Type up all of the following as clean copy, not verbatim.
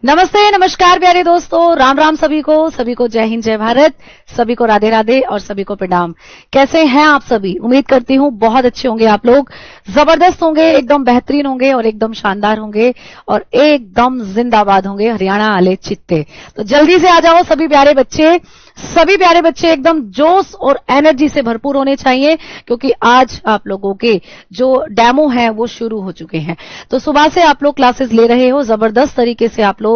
नमस्ते, नमस्कार प्यारे दोस्तों, राम राम सभी को जय हिंद, जय भारत, सभी को राधे राधे और सभी को प्रणाम। कैसे हैं आप सभी? उम्मीद करती हूँ बहुत अच्छे होंगे आप लोग, जबरदस्त होंगे, एकदम बेहतरीन होंगे और एकदम शानदार होंगे और एकदम जिंदाबाद होंगे हरियाणा वाले चित्ते। तो जल्दी से आ जाओ सभी प्यारे बच्चे एकदम जोश और एनर्जी से भरपूर होने चाहिए, क्योंकि आज आप लोगों के जो डेमो हैं वो शुरू हो चुके हैं। तो सुबह से आप लोग क्लासेस ले रहे हो, जबरदस्त तरीके से आप लोग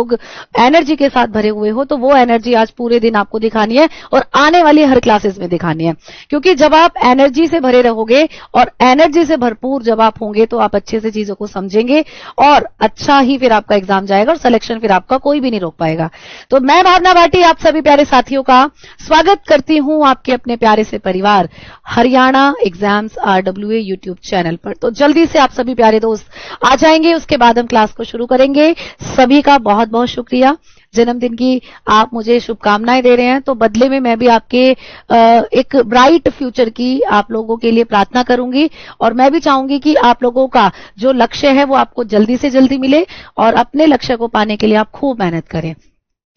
एनर्जी के साथ भरे हुए हो, तो वो एनर्जी आज पूरे दिन आपको दिखानी है और आने वाली हर क्लासेस में दिखानी है। क्योंकि जब आप एनर्जी से भरे रहोगे और एनर्जी से भरपूर जब आप होंगे तो आप अच्छे से चीजों को समझेंगे और अच्छा ही फिर आपका एग्जाम जाएगा और सिलेक्शन फिर आपका कोई भी नहीं रोक पाएगा। तो मैं भावना भाटी आप सभी प्यारे साथियों का स्वागत करती हूं आपके अपने प्यारे से परिवार Haryana exams RWA YouTube channel पर। तो जल्दी से आप सभी प्यारे दोस्त आ जाएंगे, उसके बाद हम क्लास को शुरू करेंगे। सभी का बहुत बहुत शुक्रिया। जन्मदिन की आप मुझे शुभकामनाएं दे रहे हैं, तो बदले में मैं भी आपके एक ब्राइट फ्यूचर की आप लोगों के लिए प्रार्थना करूंगी और मैं भी चाहूंगी कि आप लोगों का जो लक्ष्य है वो आपको जल्दी से जल्दी मिले और अपने लक्ष्य को पाने के लिए आप खूब मेहनत करें।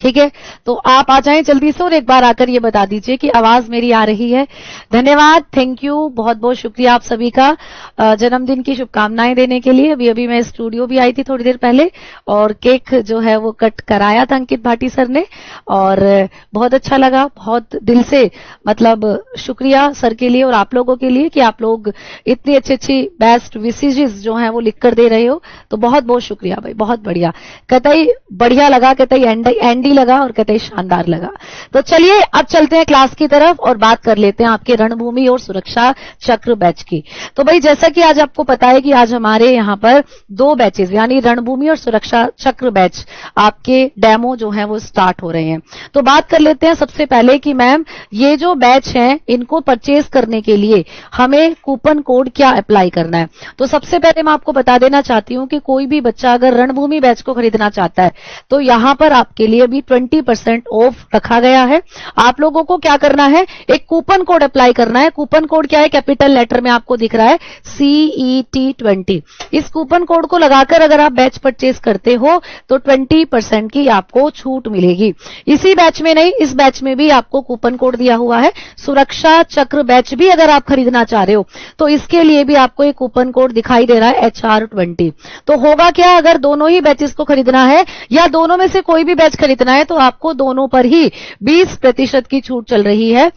ठीक है, तो आप आ जाएं जल्दी से और एक बार आकर ये बता दीजिए कि आवाज मेरी आ रही है। धन्यवाद, थैंक यू, बहुत बहुत शुक्रिया आप सभी का जन्मदिन की शुभकामनाएं देने के लिए। अभी मैं स्टूडियो भी आई थी थोड़ी देर पहले और केक जो है वो कट कराया था अंकित भाटी सर ने और बहुत अच्छा लगा। बहुत दिल से मतलब शुक्रिया सर के लिए और आप लोगों के लिए कि आप लोग इतनी अच्छी बेस्ट विशेजेस जो है वो लिख कर दे रहे हो, तो बहुत बहुत शुक्रिया भाई, बहुत बढ़िया, कतई बढ़िया लगा, कतई एंडी लगा और कतई शानदार लगा। तो चलिए अब चलते हैं क्लास की तरफ और बात कर लेते हैं आपके रणभूमि और सुरक्षा चक्र बैच की। तो भाई जैसा कि आज आपको पता है कि आज हमारे यहाँ पर 2 बैचेस यानी रणभूमि और सुरक्षा चक्र बैच आपके डेमो जो है वो स्टार्ट हो रहे हैं। तो बात कर लेते हैं सबसे पहले कि मैम ये जो बैच है इनको परचेज करने के लिए हमें कूपन कोड क्या अप्लाई करना है। तो सबसे पहले मैं आपको बता देना चाहती हूं कि कोई भी बच्चा अगर रणभूमि बैच को खरीदना चाहता है तो यहां पर आपके लिए भी 20% ऑफ रखा गया है। आप लोगों को क्या करना है, एक कूपन कोड अप्लाई करना है। कूपन कोड क्या है, कैपिटल लेटर में आपको दिख रहा है CET20। इस कूपन कोड को लगाकर अगर आप बैच परचेज करते हो तो 20% की आपको छूट मिलेगी। इसी बैच में नहीं, इस बैच में भी आपको कूपन कोड दिया हुआ है। सुरक्षा चक्र बैच भी अगर आप खरीदना चाह रहे हो तो इसके लिए भी आपको एक कूपन कोड दिखाई दे रहा है HR20। तो होगा क्या, अगर दोनों ही बैचेस को खरीदना है या दोनों में से कोई भी बैच खरीदना है तो आपको दोनों पर ही 20% की छूट चल रही है।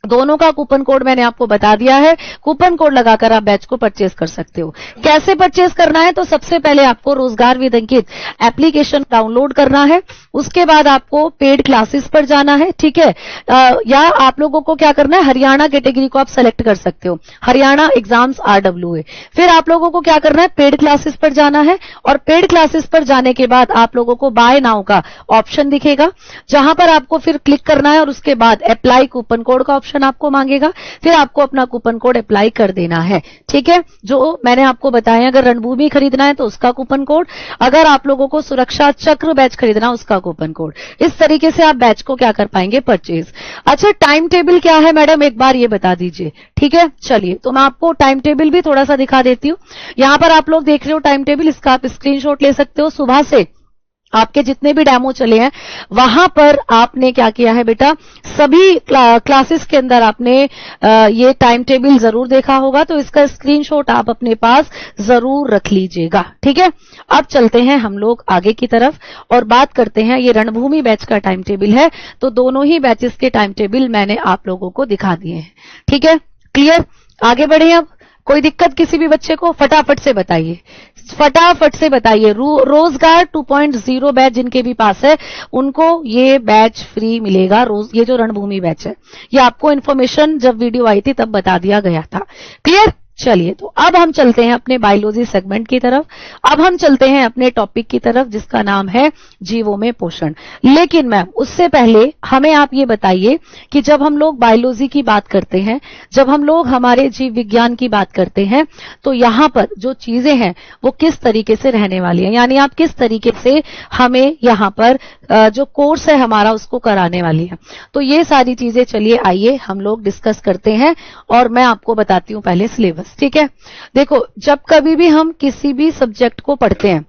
दोनों का कूपन कोड मैंने आपको बता दिया है। कूपन कोड लगाकर आप बैच को परचेज कर सकते हो। कैसे परचेज करना है, तो सबसे पहले आपको रोजगार विद अंकित एप्लीकेशन डाउनलोड करना है। उसके बाद आपको पेड क्लासेस पर जाना है, ठीक है, या आप लोगों को क्या करना है, हरियाणा कैटेगरी को आप सेलेक्ट कर सकते हो, हरियाणा एग्जाम्स RWA। फिर आप लोगों को क्या करना है, पेड क्लासेस पर जाना है और पेड क्लासेस पर जाने के बाद आप लोगों को बाय नाउ का ऑप्शन दिखेगा, जहां पर आपको फिर क्लिक करना है और उसके बाद अप्लाई कूपन कोड का ऑप्शन आपको मांगेगा। फिर आपको अपना कूपन कोड अप्लाई कर देना है। ठीक है, जो मैंने आपको बताया, अगर रणभूमि खरीदना है तो उसका कूपन कोड, अगर आप लोगों को सुरक्षा चक्र बैच खरीदना है उसका कूपन कोड। इस तरीके से आप बैच को क्या कर पाएंगे, परचेज। अच्छा, टाइम टेबल क्या है मैडम, एक बार ये बता दीजिए। ठीक है, चलिए तो मैं आपको टाइम टेबल भी थोड़ा सा दिखा देती हूं। यहां पर आप लोग देख रहे हो टाइम टेबल, इसका आप स्क्रीनशॉट ले सकते हो। सुबह से आपके जितने भी डेमो चले हैं वहां पर आपने क्या किया है बेटा, सभी क्लासेस के अंदर आपने ये टाइम टेबल जरूर देखा होगा, तो इसका स्क्रीनशॉट आप अपने पास जरूर रख लीजिएगा। ठीक है, अब चलते हैं हम लोग आगे की तरफ और बात करते हैं। ये रणभूमि बैच का टाइम टेबल है, तो दोनों ही बैचेस के टाइम टेबल मैंने आप लोगों को दिखा दिए हैं। ठीक है, क्लियर, आगे बढ़े। अब कोई दिक्कत किसी भी बच्चे को, फटाफट से बताइए, फटाफट से बताइए। रोजगार 2.0 बैच जिनके भी पास है उनको ये बैच फ्री मिलेगा। ये जो रणभूमि बैच है, ये आपको इन्फॉर्मेशन जब वीडियो आई थी तब बता दिया गया था। क्लियर, चलिए तो अब हम चलते हैं अपने बायोलॉजी सेगमेंट की तरफ। अब हम चलते हैं अपने टॉपिक की तरफ जिसका नाम है जीवों में पोषण। लेकिन मैम उससे पहले हमें आप ये बताइए कि जब हम लोग बायोलॉजी की बात करते हैं, जब हम लोग हमारे जीव विज्ञान की बात करते हैं, तो यहां पर जो चीजें हैं वो किस तरीके से रहने वाली हैं, यानी आप किस तरीके से हमें यहां पर जो कोर्स है हमारा उसको कराने वाली है। तो ये सारी चीजें चलिए आइए हम लोग डिस्कस करते हैं और मैं आपको बताती हूं पहले सिलेबस। ठीक है, देखो जब कभी भी हम किसी भी सब्जेक्ट को पढ़ते हैं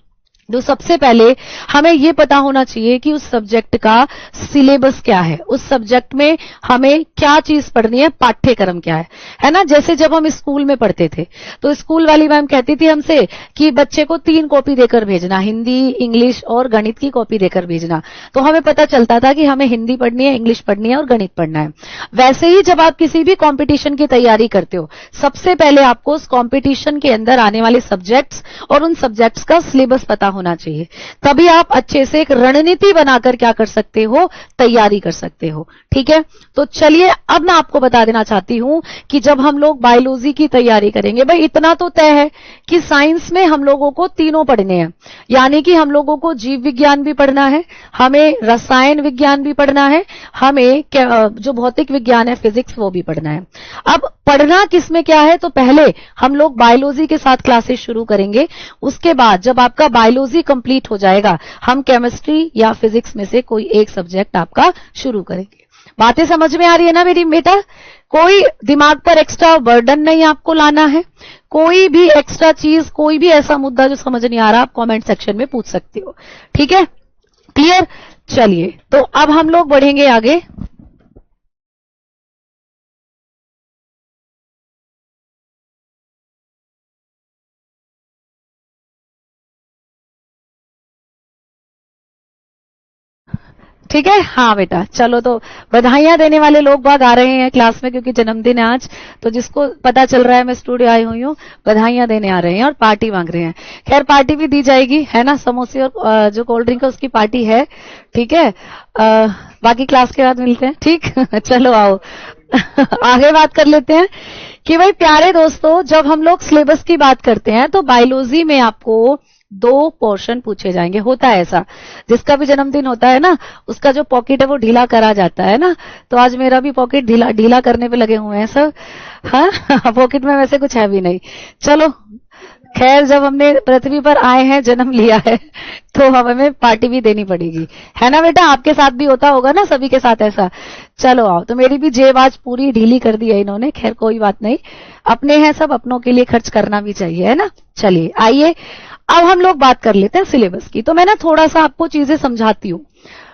तो सबसे पहले हमें ये पता होना चाहिए कि उस सब्जेक्ट का सिलेबस क्या है, उस सब्जेक्ट में हमें क्या चीज पढ़नी है, पाठ्यक्रम क्या है ना। जैसे जब हम स्कूल में पढ़ते थे तो स्कूल वाली मैम कहती थी हमसे कि बच्चे को 3 कॉपी देकर भेजना, हिंदी, इंग्लिश और गणित की कॉपी देकर भेजना। तो हमें पता चलता था कि हमें हिंदी पढ़नी है, इंग्लिश पढ़नी है और गणित पढ़ना है। वैसे ही जब आप किसी भी कॉम्पिटिशन की तैयारी करते हो, सबसे पहले आपको उस कॉम्पिटिशन के अंदर आने वाले सब्जेक्ट्स और उन सब्जेक्ट्स का सिलेबस पता होना चाहिए। तभी आप अच्छे से एक रणनीति बनाकर क्या कर सकते हो, तैयारी कर सकते हो। ठीक है, तो चलिए अब मैं आपको बता देना चाहती हूं कि जब हम लोग बायोलॉजी की तैयारी करेंगे, भाई इतना तो तय है कि साइंस में हम लोगों को तीनों पढ़ने हैं, यानी कि हम लोगों को जीव विज्ञान भी पढ़ना है, हमें रसायन विज्ञान भी पढ़ना है, हमें जो भौतिक विज्ञान है, फिजिक्स, वो भी पढ़ना है। अब पढ़ना किसमें क्या है, तो पहले हम लोग बायोलॉजी के साथ क्लासेस शुरू करेंगे। उसके बाद जब आपका बायोलॉजी कंप्लीट हो जाएगा, हम केमिस्ट्री या फिजिक्स में से कोई एक सब्जेक्ट आपका शुरू करेंगे। बातें समझ में आ रही है ना मेरी बेटा? कोई दिमाग पर एक्स्ट्रा बर्डन नहीं आपको लाना है, कोई भी एक्स्ट्रा चीज, कोई भी ऐसा मुद्दा जो समझ नहीं आ रहा, आप कमेंट सेक्शन में पूछ सकते हो। ठीक है, क्लियर? चलिए, तो अब हम लोग बढ़ेंगे आगे। ठीक है, हाँ बेटा, चलो। तो बधाइयां देने वाले लोग बाग आ रहे हैं क्लास में, क्योंकि जन्मदिन है आज। तो जिसको पता चल रहा है मैं स्टूडियो आई हुई हूँ, बधाइयां देने आ रहे हैं और पार्टी मांग रहे हैं। खैर, पार्टी भी दी जाएगी, है ना। समोसे और जो कोल्ड ड्रिंक है उसकी पार्टी है। ठीक है, बाकी क्लास के बाद मिलते हैं। ठीक चलो आओ आगे बात कर लेते हैं कि भाई प्यारे दोस्तों, जब हम लोग सिलेबस की बात करते हैं तो बायोलॉजी में आपको 2 पोर्शन पूछे जाएंगे। होता है ऐसा, जिसका भी जन्मदिन होता है ना, उसका जो पॉकेट है वो ढीला करा जाता है ना। तो आज मेरा भी पॉकेट ढीला करने पे लगे हुए हैं सब। हाँ पॉकेट में वैसे कुछ है भी नहीं। चलो खैर, जब हमने पृथ्वी पर आए हैं, जन्म लिया है, तो हमें पार्टी भी देनी पड़ेगी, है ना बेटा? आपके साथ भी होता होगा ना, सभी के साथ ऐसा। चलो आओ। तो मेरी भी जेब आज पूरी ढीली कर दी है इन्होंने। खैर कोई बात नहीं, अपने हैं सब, अपनों के लिए खर्च करना भी चाहिए, है ना। चलिए आइए अब हम लोग बात कर लेते हैं सिलेबस की। तो मैं ना थोड़ा सा आपको चीजें समझाती हूँ,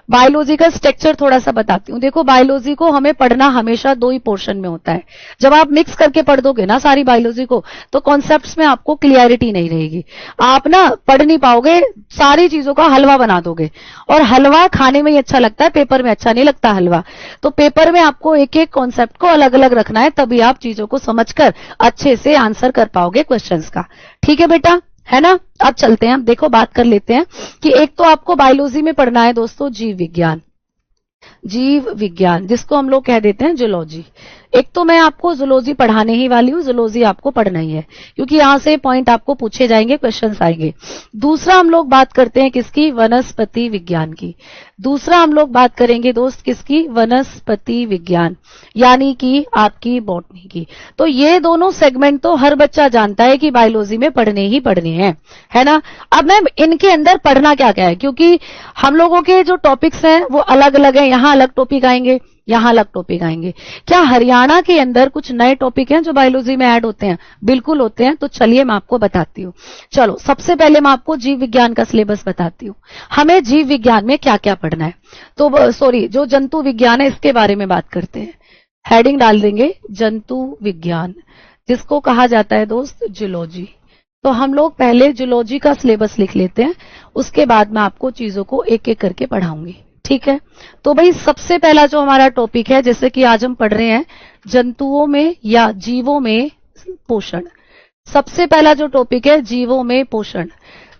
बायोलॉजी का स्ट्रक्चर थोड़ा सा बताती हूँ। देखो, बायोलॉजी को हमें पढ़ना हमेशा 2 ही पोर्शन में होता है। जब आप मिक्स करके पढ़ दोगे ना सारी बायोलॉजी को, तो कॉन्सेप्ट्स में आपको क्लियरिटी नहीं रहेगी, आप ना पढ़ नहीं पाओगे, सारी चीजों का हलवा बना दोगे। और हलवा खाने में ही अच्छा लगता है, पेपर में अच्छा नहीं लगता हलवा। तो पेपर में आपको एक एक कॉन्सेप्ट को अलग अलग रखना है, तभी आप चीजों को समझकर अच्छे से आंसर कर पाओगे क्वेश्चंस का। ठीक है बेटा, है ना। अब चलते हैं, अब देखो बात कर लेते हैं कि एक तो आपको बायोलॉजी में पढ़ना है दोस्तों जीव विज्ञान, जीव विज्ञान जिसको हम लोग कह देते हैं जूलॉजी। एक तो मैं आपको जूलॉजी पढ़ाने ही वाली हूं, जूलॉजी आपको पढ़ना ही है, क्योंकि यहां से पॉइंट आपको पूछे जाएंगे, क्वेश्चंस आएंगे। दूसरा हम लोग बात करते हैं किसकी, वनस्पति विज्ञान की। दूसरा हम लोग बात करेंगे दोस्त किसकी, वनस्पति विज्ञान, यानी कि आपकी बॉटनी की। तो ये दोनों सेगमेंट तो हर बच्चा जानता है कि बायोलॉजी में पढ़ने ही पढ़ने हैं, है ना। अब मैम इनके अंदर पढ़ना क्या क्या है, क्योंकि हम लोगों के जो टॉपिक्स हैं वो अलग अलग हैं, यहां अलग टॉपिक आएंगे, यहां अलग टॉपिक आएंगे। क्या हरियाणा के अंदर कुछ नए टॉपिक हैं जो बायोलॉजी में ऐड होते हैं? बिल्कुल होते हैं। तो चलिए मैं आपको बताती हूँ। चलो सबसे पहले मैं आपको जीव विज्ञान का सिलेबस बताती हूँ। हमें जीव विज्ञान में क्या क्या पढ़ना है, तो सॉरी, जो जंतु विज्ञान है इसके बारे में बात करते हैं। हेडिंग डाल देंगे जंतु विज्ञान, जिसको कहा जाता है दोस्त जूलॉजी। तो हम लोग पहले जूलॉजी का सिलेबस लिख लेते हैं, उसके बाद मैं आपको चीजों को एक एक करके पढ़ाऊंगी। ठीक है, तो भाई सबसे पहला जो हमारा टॉपिक है, जैसे कि आज हम पढ़ रहे हैं जंतुओं में या जीवों में पोषण। सबसे पहला जो टॉपिक है जीवों में पोषण।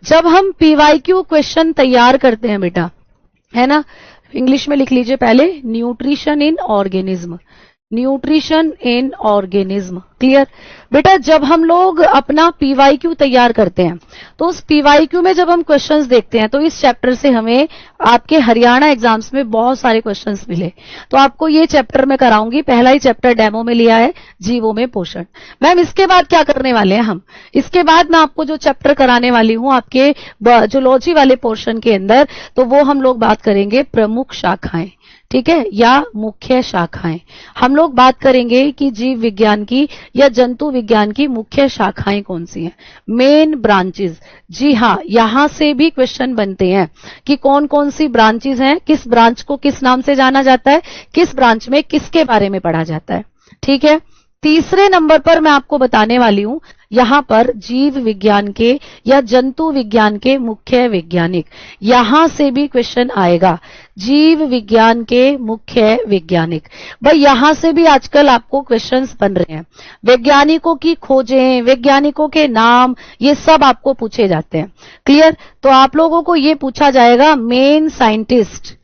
जब हम पीवाईक्यू क्वेश्चन तैयार करते हैं बेटा, है ना, इंग्लिश में लिख लीजिए पहले, nutrition in organism, nutrition in organism. Clear बेटा? जब हम लोग अपना पीवाईक्यू तैयार करते हैं तो उस पीवाईक्यू में जब हम क्वेश्चंस देखते हैं, तो इस चैप्टर से हमें आपके हरियाणा एग्जाम्स में बहुत सारे क्वेश्चंस मिले। तो आपको ये चैप्टर में कराऊंगी, पहला ही चैप्टर डेमो में लिया है, जीवों में पोषण। मैम इसके बाद क्या करने वाले हैं हम? इसके बाद मैं आपको जो चैप्टर कराने वाली हूं आपके जूलॉजी वाले पोर्शन के अंदर, तो वो हम लोग बात करेंगे प्रमुख शाखाएं। ठीक है, या मुख्य शाखाएं। हम लोग बात करेंगे कि जीव विज्ञान की या जंतु विज्ञान की मुख्य शाखाएं कौन सी हैं, मेन ब्रांचेस। जी हाँ, यहां से भी क्वेश्चन बनते हैं कि कौन कौन सी ब्रांचेस हैं, किस ब्रांच को किस नाम से जाना जाता है, किस ब्रांच में किसके बारे में पढ़ा जाता है। ठीक है, तीसरे नंबर पर मैं आपको बताने वाली हूं, यहां पर जीव विज्ञान के या जंतु विज्ञान के मुख्य वैज्ञानिक, यहां से भी क्वेश्चन आएगा, जीव विज्ञान के मुख्य वैज्ञानिक। भाई यहां से भी आजकल आपको क्वेश्चंस बन रहे हैं, वैज्ञानिकों की खोजें, वैज्ञानिकों के नाम, ये सब आपको पूछे जाते हैं। क्लियर? तो आप लोगों को ये पूछा जाएगा मेन साइंटिस्ट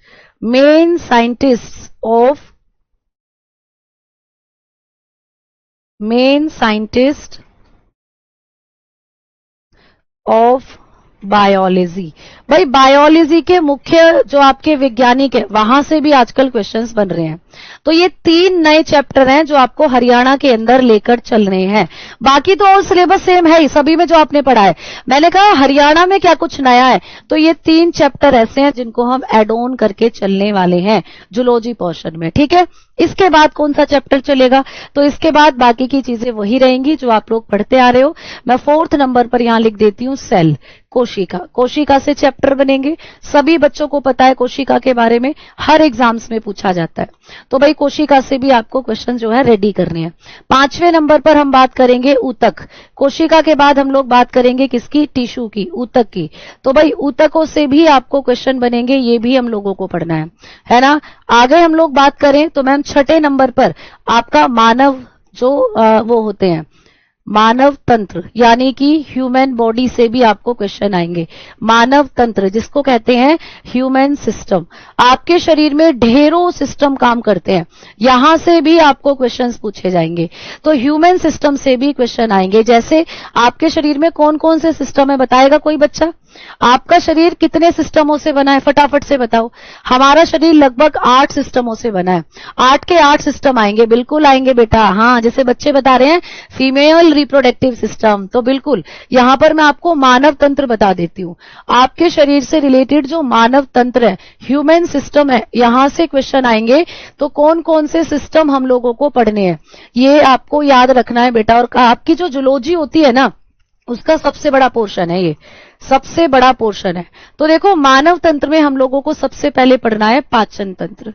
ऑफ बायोलॉजी। भाई बायोलॉजी के मुख्य जो आपके वैज्ञानिक है, वहां से भी आजकल क्वेश्चंस बन रहे हैं। तो ये 3 नए चैप्टर हैं जो आपको हरियाणा के अंदर लेकर चल रहे हैं। बाकी तो और सिलेबस सेम है ही, सभी में जो आपने पढ़ा है। मैंने कहा हरियाणा में क्या कुछ नया है, तो ये 3 चैप्टर ऐसे हैं जिनको हम एड ऑन करके चलने वाले हैं जूलॉजी पोर्शन में। ठीक है, इसके बाद कौन सा चैप्टर चलेगा, तो इसके बाद बाकी की चीजें वही रहेंगी जो आप लोग पढ़ते आ रहे हो। मैं 4th नंबर पर यहां लिख देती हूं सेल, कोशिका से चैप्टर बनेंगे। सभी बच्चों को पता है कोशिका के बारे में, हर एग्जाम्स में पूछा जाता है। तो भाई कोशिका से भी आपको क्वेश्चन जो है रेडी करने हैं। 5वें नंबर पर हम बात करेंगे ऊतक। कोशिका के बाद हम लोग बात करेंगे किसकी, टिश्यू की, ऊतक की। तो भाई ऊतकों से भी आपको क्वेश्चन बनेंगे, ये भी हम लोगों को पढ़ना है ना। आगे हम लोग बात करें तो मैम 6ठे नंबर पर आपका मानव जो वो होते हैं, मानव तंत्र, यानी कि ह्यूमन बॉडी से भी आपको क्वेश्चन आएंगे। मानव तंत्र जिसको कहते हैं ह्यूमन सिस्टम, आपके शरीर में ढेरों सिस्टम काम करते हैं, यहां से भी आपको क्वेश्चंस पूछे जाएंगे। तो ह्यूमन सिस्टम से भी क्वेश्चन आएंगे। जैसे आपके शरीर में कौन कौन से सिस्टम है, बताएगा कोई बच्चा? आपका शरीर कितने सिस्टमों से बना है, फटाफट से बताओ। हमारा शरीर लगभग 8 सिस्टमों से बना है। 8 के 8 सिस्टम आएंगे, बिल्कुल आएंगे बेटा। हाँ, जैसे बच्चे बता रहे हैं फीमेल रिप्रोडक्टिव सिस्टम, तो बिल्कुल यहां पर मैं आपको मानव तंत्र बता देती हूं। आपके शरीर से रिलेटेड जो मानव तंत्र है, ह्यूमन सिस्टम है, यहां से क्वेश्चन आएंगे। तो कौन कौन से सिस्टम हम लोगों को पढ़ने हैं, ये आपको याद रखना है बेटा। और आपकी जो जूलॉजी होती है ना, उसका सबसे बड़ा पोर्शन है, ये सबसे बड़ा पोर्शन है। तो देखो मानव तंत्र में हम लोगों को सबसे पहले पढ़ना है पाचन तंत्र।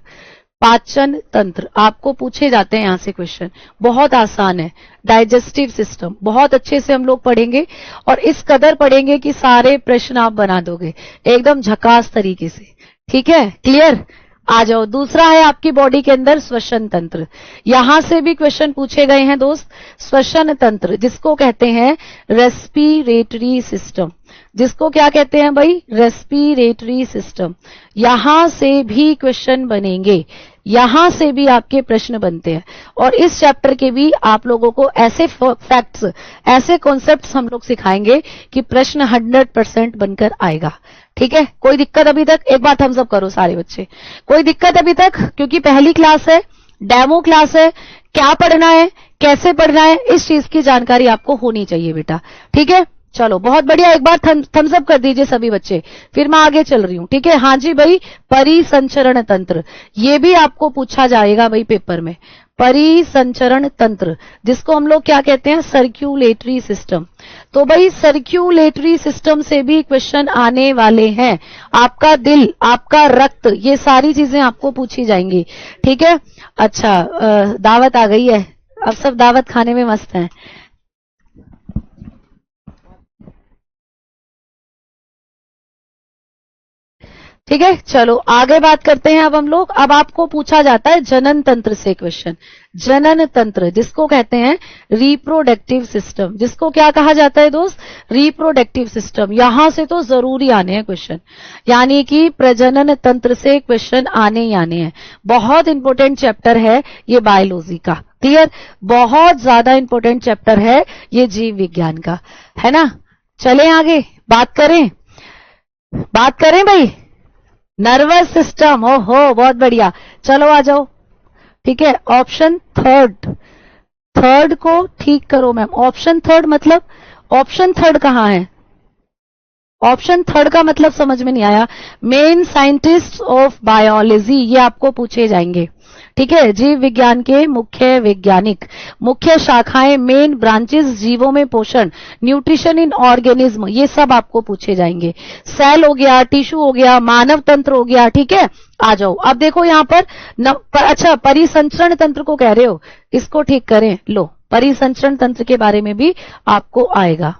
पाचन तंत्र आपको पूछे जाते हैं यहां से क्वेश्चन, बहुत आसान है। डाइजेस्टिव सिस्टम बहुत अच्छे से हम लोग पढ़ेंगे, और इस कदर पढ़ेंगे कि सारे प्रश्न आप बना दोगे एकदम झकास तरीके से। ठीक है, क्लियर? आ जाओ। दूसरा है आपकी बॉडी के अंदर श्वसन तंत्र, यहां से भी क्वेश्चन पूछे गए हैं दोस्त। श्वसन तंत्र जिसको कहते हैं रेस्पिरेटरी सिस्टम, जिसको क्या कहते हैं भाई, रेस्पिरेटरी सिस्टम, यहां से भी क्वेश्चन बनेंगे, यहां से भी आपके प्रश्न बनते हैं। और इस चैप्टर के भी आप लोगों को ऐसे फैक्ट्स, ऐसे कॉन्सेप्ट्स हम लोग सिखाएंगे कि प्रश्न 100% बनकर आएगा। ठीक है, कोई दिक्कत अभी तक? एक बार थम्स अप करो सारे बच्चे। कोई दिक्कत अभी तक? क्योंकि पहली क्लास है, डेमो क्लास है, क्या पढ़ना है, कैसे पढ़ना है, इस चीज की जानकारी आपको होनी चाहिए बेटा। ठीक है, चलो बहुत बढ़िया। एक बार थम्स अप कर दीजिए सभी बच्चे, फिर मैं आगे चल रही हूं। ठीक है, हाँ जी भाई, परिसंचरण तंत्र, ये भी आपको पूछा जाएगा भाई पेपर में। परिसंचरण तंत्र जिसको हम लोग क्या कहते हैं, सर्क्यूलेटरी सिस्टम। तो भाई सर्क्यूलेटरी सिस्टम से भी क्वेश्चन आने वाले हैं। आपका दिल, आपका रक्त, ये सारी चीजें आपको पूछी जाएंगी। ठीक है, अच्छा दावत आ गई है, अब सब दावत खाने में मस्त हैं। ठीक है, चलो आगे बात करते हैं अब हम लोग। अब आपको पूछा जाता है जनन तंत्र से क्वेश्चन। जनन तंत्र जिसको कहते हैं रिप्रोडक्टिव सिस्टम, जिसको क्या कहा जाता है दोस्त, रिप्रोडक्टिव सिस्टम। यहां से तो जरूरी आने हैं क्वेश्चन, यानी कि प्रजनन तंत्र से क्वेश्चन आने ही आने हैं। बहुत इंपॉर्टेंट चैप्टर है ये बायोलॉजी का। क्लियर? बहुत ज्यादा इंपॉर्टेंट चैप्टर है ये जीव विज्ञान का, है ना। चलें आगे बात करें भाई। नर्वस सिस्टम, ओहो बहुत बढ़िया, चलो आ जाओ। ठीक है, ऑप्शन थर्ड को ठीक करो मैम। ऑप्शन थर्ड मतलब, ऑप्शन थर्ड कहां है? ऑप्शन थर्ड का मतलब समझ में नहीं आया। मेन साइंटिस्ट ऑफ बायोलॉजी, ये आपको पूछे जाएंगे। ठीक है, जीव विज्ञान के मुख्य वैज्ञानिक, मुख्य शाखाएं, मेन ब्रांचेस, जीवों में पोषण, न्यूट्रिशन इन ऑर्गेनिज्म, ये सब आपको पूछे जाएंगे। सेल हो गया, टिश्यू हो गया, मानव तंत्र हो गया। ठीक है, आ जाओ। अब देखो यहां पर अच्छा, परिसंचरण तंत्र को कह रहे हो, इसको ठीक करें। लो, परिसंचरण तंत्र के बारे में भी आपको आएगा।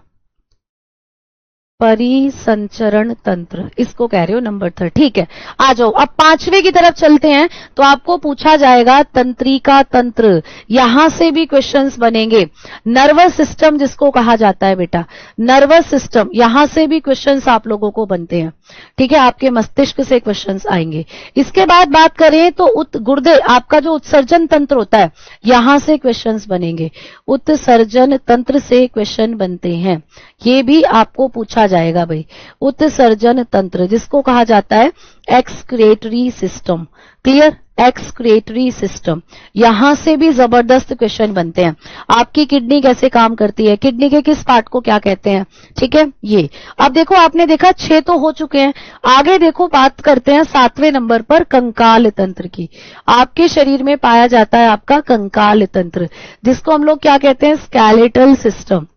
परिसंचरण तंत्र, इसको कह रहे हो नंबर 3। ठीक है, आ जाओ। अब 5वें की तरफ चलते हैं, तो आपको पूछा जाएगा तंत्रिका तंत्र, यहां से भी क्वेश्चंस बनेंगे। नर्वस सिस्टम जिसको कहा जाता है बेटा, नर्वस सिस्टम, यहां से भी क्वेश्चंस आप लोगों को बनते हैं। ठीक है, आपके मस्तिष्क से क्वेश्चंस आएंगे। इसके बाद बात करें तो गुर्दे, आपका जो उत्सर्जन तंत्र होता है, यहां से क्वेश्चंस बनेंगे। उत्सर्जन तंत्र से क्वेश्चन बनते हैं, ये भी आपको पूछा जाएगा भाई। उत्सर्जन तंत्र जिसको कहा जाता है excretory system, clear, excretory system, यहां से भी जबरदस्त क्वेश्चन बनते हैं। आपकी किडनी कैसे काम करती है, किडनी के किस पार्ट को क्या कहते हैं। ठीक है, ये अब देखो, आपने देखा 6 तो हो चुके हैं। आगे देखो, बात करते हैं 7वें नंबर पर कंकाल तंत्र की। आपके शरीर में पाया जाता है आपका कंकाल तंत्र, जिसको हम लोग क्या कहते हैं, स्केलेटल सिस्टम,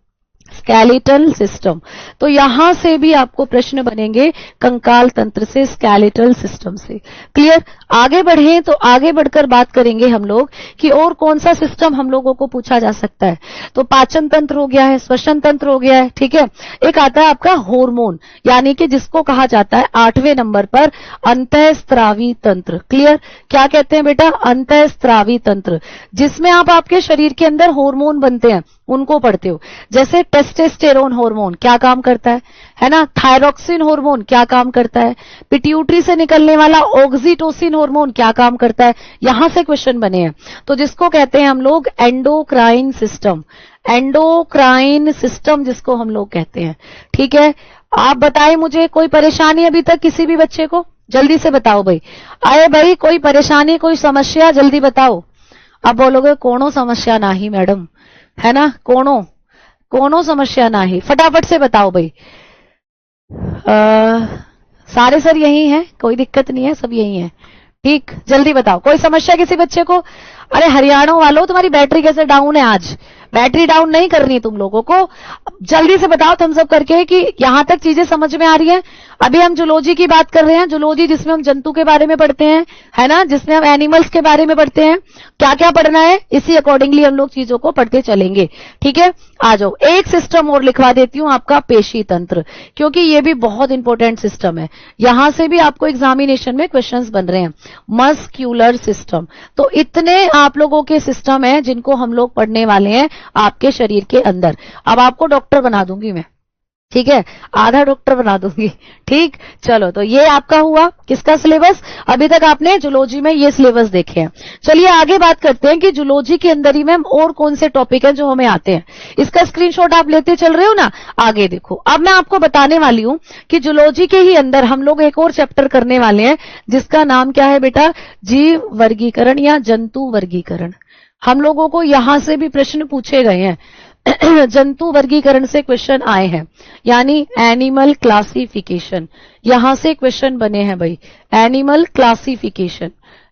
स्केलेटल सिस्टम। तो यहां से भी आपको प्रश्न बनेंगे कंकाल तंत्र से, स्केलेटल सिस्टम से। क्लियर, आगे बढ़े तो आगे बढ़कर बात करेंगे हम लोग कि और कौन सा सिस्टम हम लोगों को पूछा जा सकता है। तो पाचन तंत्र हो गया है, श्वसन तंत्र हो गया है। ठीक है, एक आता है आपका हार्मोन, यानी कि जिसको कहा जाता है 8वें नंबर पर अंतःस्त्रावी तंत्र। क्लियर, क्या कहते हैं बेटा, अंतःस्त्रावी तंत्र, जिसमें आप आपके शरीर के अंदर हार्मोन बनते हैं उनको पढ़ते हो। जैसे टेस्टोस्टेरोन हार्मोन क्या काम करता है ना, थायरोक्सिन हार्मोन क्या काम करता है, पिट्यूटरी से निकलने वाला ऑक्सीटोसिन हार्मोन क्या काम करता है, यहां से क्वेश्चन बने हैं। तो जिसको कहते हैं हम लोग एंडोक्राइन सिस्टम, एंडोक्राइन सिस्टम जिसको हम लोग कहते हैं। ठीक है, आप बताएं मुझे, कोई परेशानी अभी तक किसी भी बच्चे को, जल्दी से बताओ भाई। आए भाई, कोई परेशानी, कोई समस्या, जल्दी बताओ। अब बोलोगे कोनो समस्या नहीं मैडम, है ना, कोनो समस्या नहीं, फटाफट से बताओ भाई। सारे सर यही हैं, कोई दिक्कत नहीं है, सब यही हैं। ठीक, जल्दी बताओ, कोई समस्या किसी बच्चे को। अरे हरियाणा वालों, तुम्हारी बैटरी कैसे डाउन है आज, बैटरी डाउन नहीं करनी है तुम लोगों को। जल्दी से बताओ थम्स अप करके कि यहां तक चीजें समझ में आ रही हैं। अभी हम जूलॉजी की बात कर रहे हैं, जूलॉजी जिसमें हम जंतु के बारे में पढ़ते हैं, है ना, जिसमें हम एनिमल्स के बारे में पढ़ते हैं। क्या क्या पढ़ना है, इसी अकॉर्डिंगली हम लोग चीजों को पढ़ते चलेंगे। ठीक है, आ जाओ। एक सिस्टम और लिखवा देती हूं, आपका पेशी तंत्र, क्योंकि ये भी बहुत इंपॉर्टेंट सिस्टम है, यहां से भी आपको एग्जामिनेशन में क्वेश्चंस बन रहे हैं। मस्क्यूलर सिस्टम, तो इतने आप लोगों के सिस्टम है जिनको हम लोग पढ़ने वाले हैं आपके शरीर के अंदर। अब आपको डॉक्टर बना दूंगी मैं, ठीक है, आधा डॉक्टर बना दूंगी। ठीक, चलो, तो ये आपका हुआ किसका सिलेबस। अभी तक आपने जूलॉजी में ये सिलेबस देखे हैं। चलिए आगे बात करते हैं कि जूलॉजी के अंदर ही मैम और कौन से टॉपिक हैं जो हमें आते हैं। इसका स्क्रीनशॉट आप लेते चल रहे हो ना। आगे देखो, अब मैं आपको बताने वाली हूं कि जूलॉजी के ही अंदर हम लोग एक और चैप्टर करने वाले हैं, जिसका नाम क्या है बेटा, जीव वर्गीकरण या जंतु वर्गीकरण। हम लोगों को यहां से भी प्रश्न पूछे गए हैं जंतु वर्गीकरण से क्वेश्चन आए हैं, यानी एनिमल क्लासिफिकेशन, यहां से क्वेश्चन बने हैं भाई। एनिमल क्लासिफिकेशन,